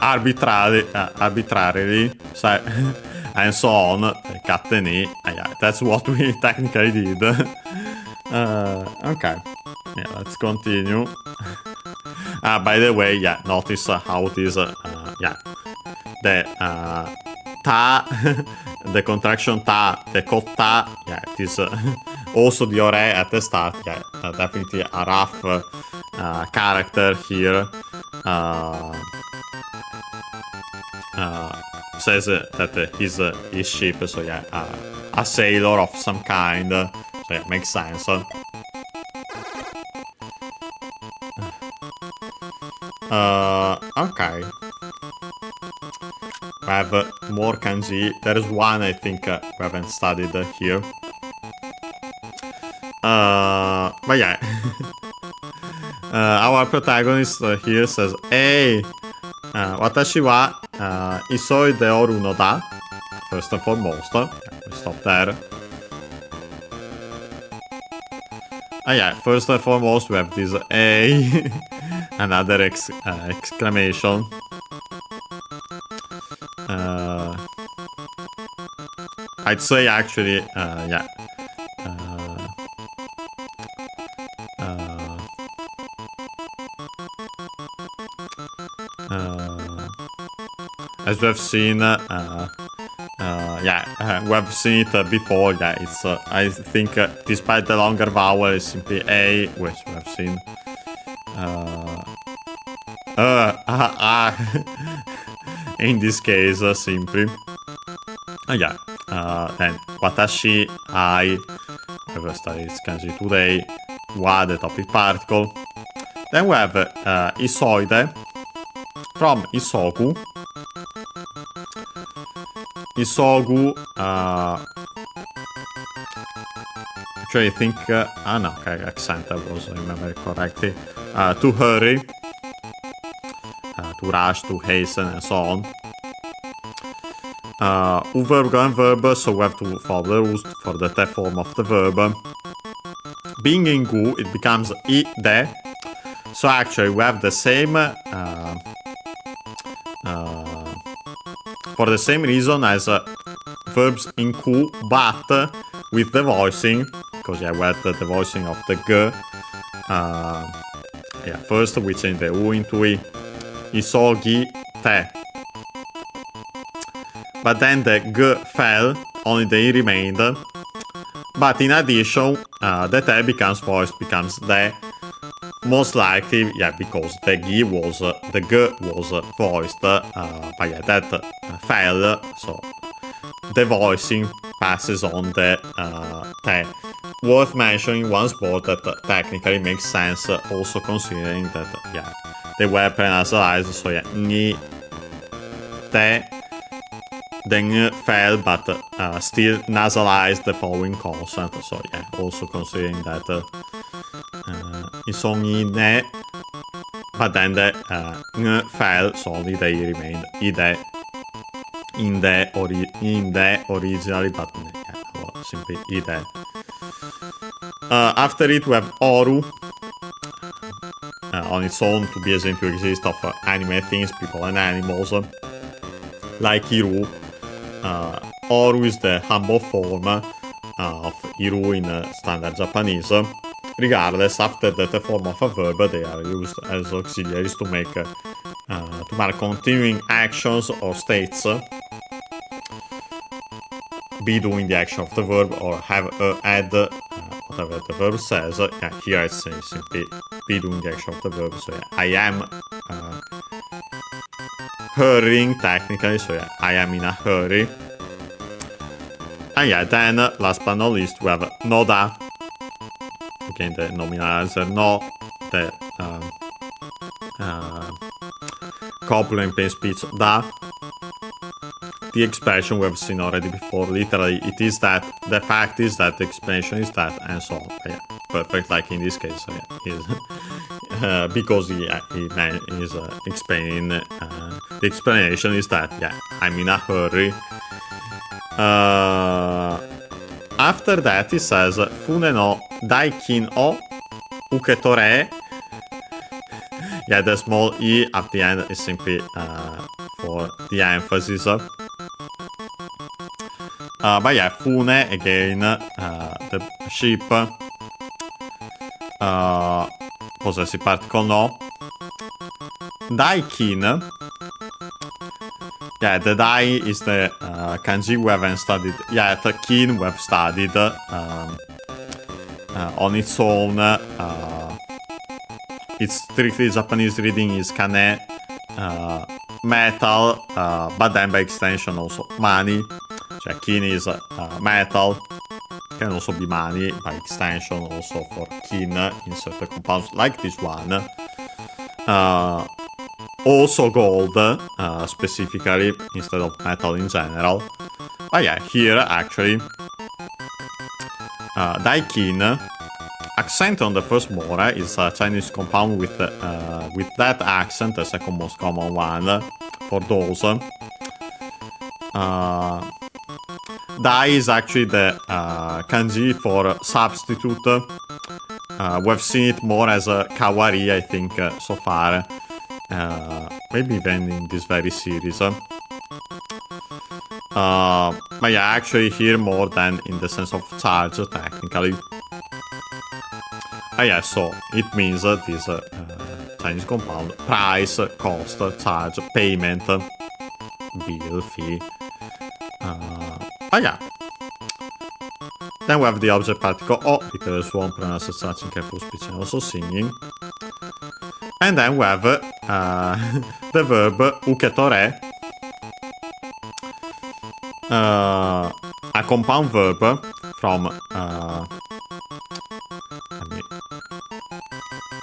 arbitrarily, so, and so on. Catteni. Yeah, that's what we technically did. Okay. Yeah, let's continue. By the way, yeah, notice how it is, yeah, the ta, the contraction ta, the code ta, yeah, it is also the ore at the start, yeah, definitely a rough character here. Says that he's his ship, so yeah, a sailor of some kind, so yeah, makes sense. Okay. We have more kanji. There is one I think we haven't studied here. But yeah. Our protagonist here says, "Hey, watashi wa isoide oru no da." First and foremost, we stop there. Yeah, first and foremost we have this "hey." Another exclamation. I'd say actually, yeah. As we have seen, yeah, we have seen it before. Yeah, it's I think despite the longer vowel, it's simply a, which we have seen. In this case, simply. Yeah. Then watashi, I. We've studied kanji today. Wa, the topic particle. Then we have isoide from isogu. Isogu. Actually, I think. No, okay, accent. I was remembering correctly. To hurry. To rush, to hasten, and so on. Verb and verb, so we have to follow the rules for the te form of the verb. Being in gu, it becomes I, de. So actually, we have the same, for the same reason as verbs in ku, but with the voicing, because yeah, we had the voicing of the g. Yeah, first we change the u into I. Isogi te. But then the g fell, only the I remained. But in addition, the te becomes voiced, becomes de. Most likely, yeah, because the g was voiced, but yeah, that fell, so the voicing passes on the te. Worth mentioning once more that technically makes sense, also considering that, yeah, they were prenasalized, so yeah, ni, te, then fell, but still nasalized the following consonant, so yeah, also considering that isongi ne, but then the ng fell, so only the I remained, ide, in the originally, but yeah, well, simply ide. After it we have oru, on its own to be assumed to exist of animate things, people and animals, like Iru. Oru is the humble form of Iru in standard Japanese. Regardless, after the form of a verb, they are used as auxiliaries to make to mark continuing actions or states. Be doing the action of the verb or have add whatever the verb says. Yeah, here it's simply be doing the action of the verb. So yeah, I am hurrying technically, so yeah, I am in a hurry. And yeah, then last but not least we have no da. Again, the nominal answer no, the copular in plain speech da. The expression we have seen already before, literally it is that, the fact is that, the explanation is that, and so on. Yeah, perfect, like in this case, so yeah, is because he is explaining, the explanation is that, yeah, I'm in a hurry. After that he says, Fune no daikin o uketore. Yeah, the small e at the end is simply for the emphasis. But yeah, Fune, again, the sheep, possessive particle no. Daikin, yeah, the dai is the kanji we haven't studied yet. Kin we have studied on its own. Its strictly Japanese reading is kane, metal, but then by extension also money. Cioè, kin is metal, can also be money by extension also for kin in certain compounds like this one. Also gold, specifically, instead of metal in general. But yeah, here actually, daikin, accent on the first mora is a Chinese compound with that accent, the second most common one for those. Dai is actually the kanji for substitute. We've seen it more as a kawari, I think, so far. Maybe even in this very series. But yeah, actually here more than in the sense of charge, technically. Yeah, so it means this Chinese compound, price, cost, charge, payment, bill, fee. Yeah. Then we have the object particle o, literal swan, pronounced as such in careful speech and also singing. And then we have the verb uketore, a compound verb from, let me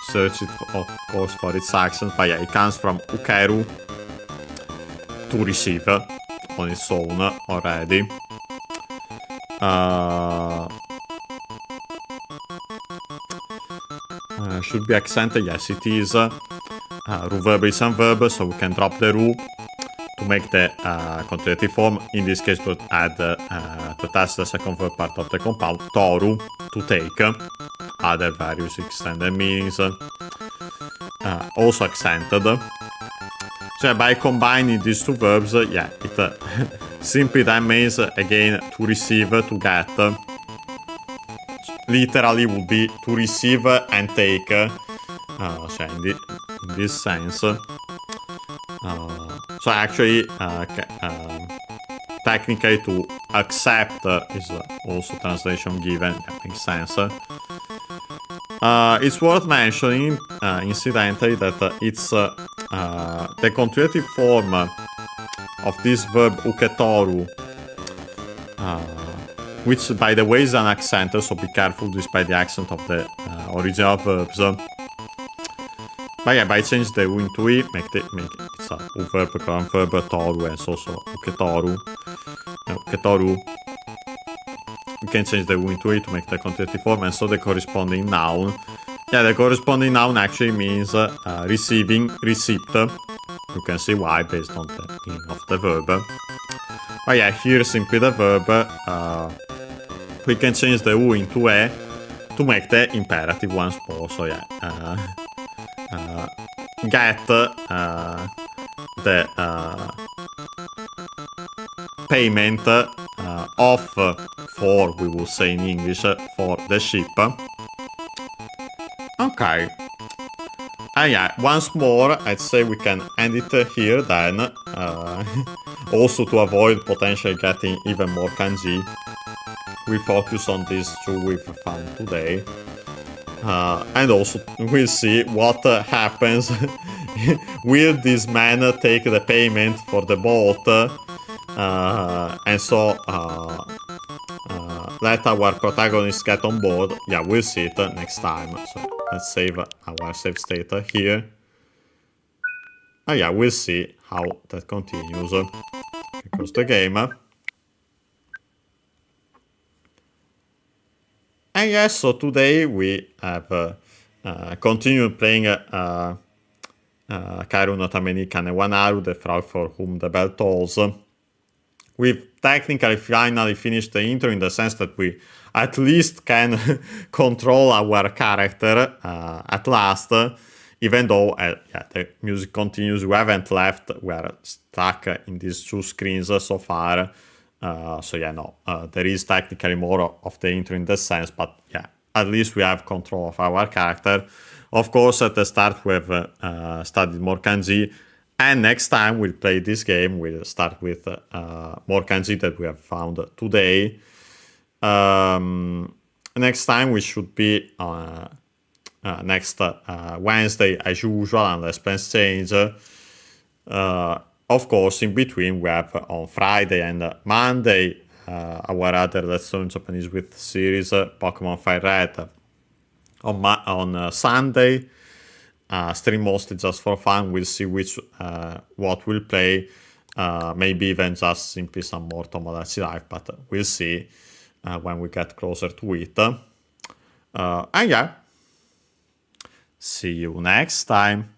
search it, of course, for its accent, but yeah, it comes from ukeru, to receive, on its own already. Should be accented, yes it is. Ru verb is some verb, so we can drop the ru to make the conjugative form. In this case, to add to attach the second verb part of the compound, toru, to take. Other various extended meanings. Also accented. So by combining these two verbs, yeah, it simply that means, again, to receive, to get. Literally would be to receive and take. So in this sense. So actually, technically to accept is also translation given. That makes sense. It's worth mentioning, incidentally, that it's the conjugative form of this verb uketoru, which by the way is an accent, so be careful despite the accent of the original verbs. But yeah, by changing the u into i, make it's a u verb, current verb, toru, and so uketoru. Uketoru. We can change the u into i to make the conjugative form, and so the corresponding noun. Yeah, the corresponding noun actually means receiving, receipt. You can see why based on the meaning of the verb. But yeah, here simply the verb. We can change the u into e to make the imperative once more. So yeah, get the payment of, for, we will say in English, for the ship. Okay. Yeah, once more, I'd say we can end it here then. Also to avoid potentially getting even more kanji, we focus on these two we've found today. And also we'll see what happens will this man take the payment for the boat? And so let our protagonist get on board. Yeah, we'll see it next time. So let's save our save state here. Oh yeah, we'll see how that continues. Because the game. And yes, so today we have continued playing Kaeru no Tame ni Kane wa Naru, the frog for whom the bell tolls. We've technically finally finished the intro in the sense that we at least can control our character at last, even though yeah, the music continues. We haven't left, we're stuck in these two screens so far. So yeah, no, there is technically more of the intro in this sense, but yeah, at least we have control of our character. Of course, at the start we've studied more kanji, and next time we'll play this game, we'll start with more kanji that we have found today. Next time we should be next Wednesday as usual, unless plans change. Of course, in between we have on Friday and Monday our other Let's Learn Japanese with series Pokemon Fire Red. On Sunday, stream mostly just for fun. We'll see what we'll play. Maybe even just simply some more Tomodachi Life, but we'll see when we get closer to it. And yeah, see you next time.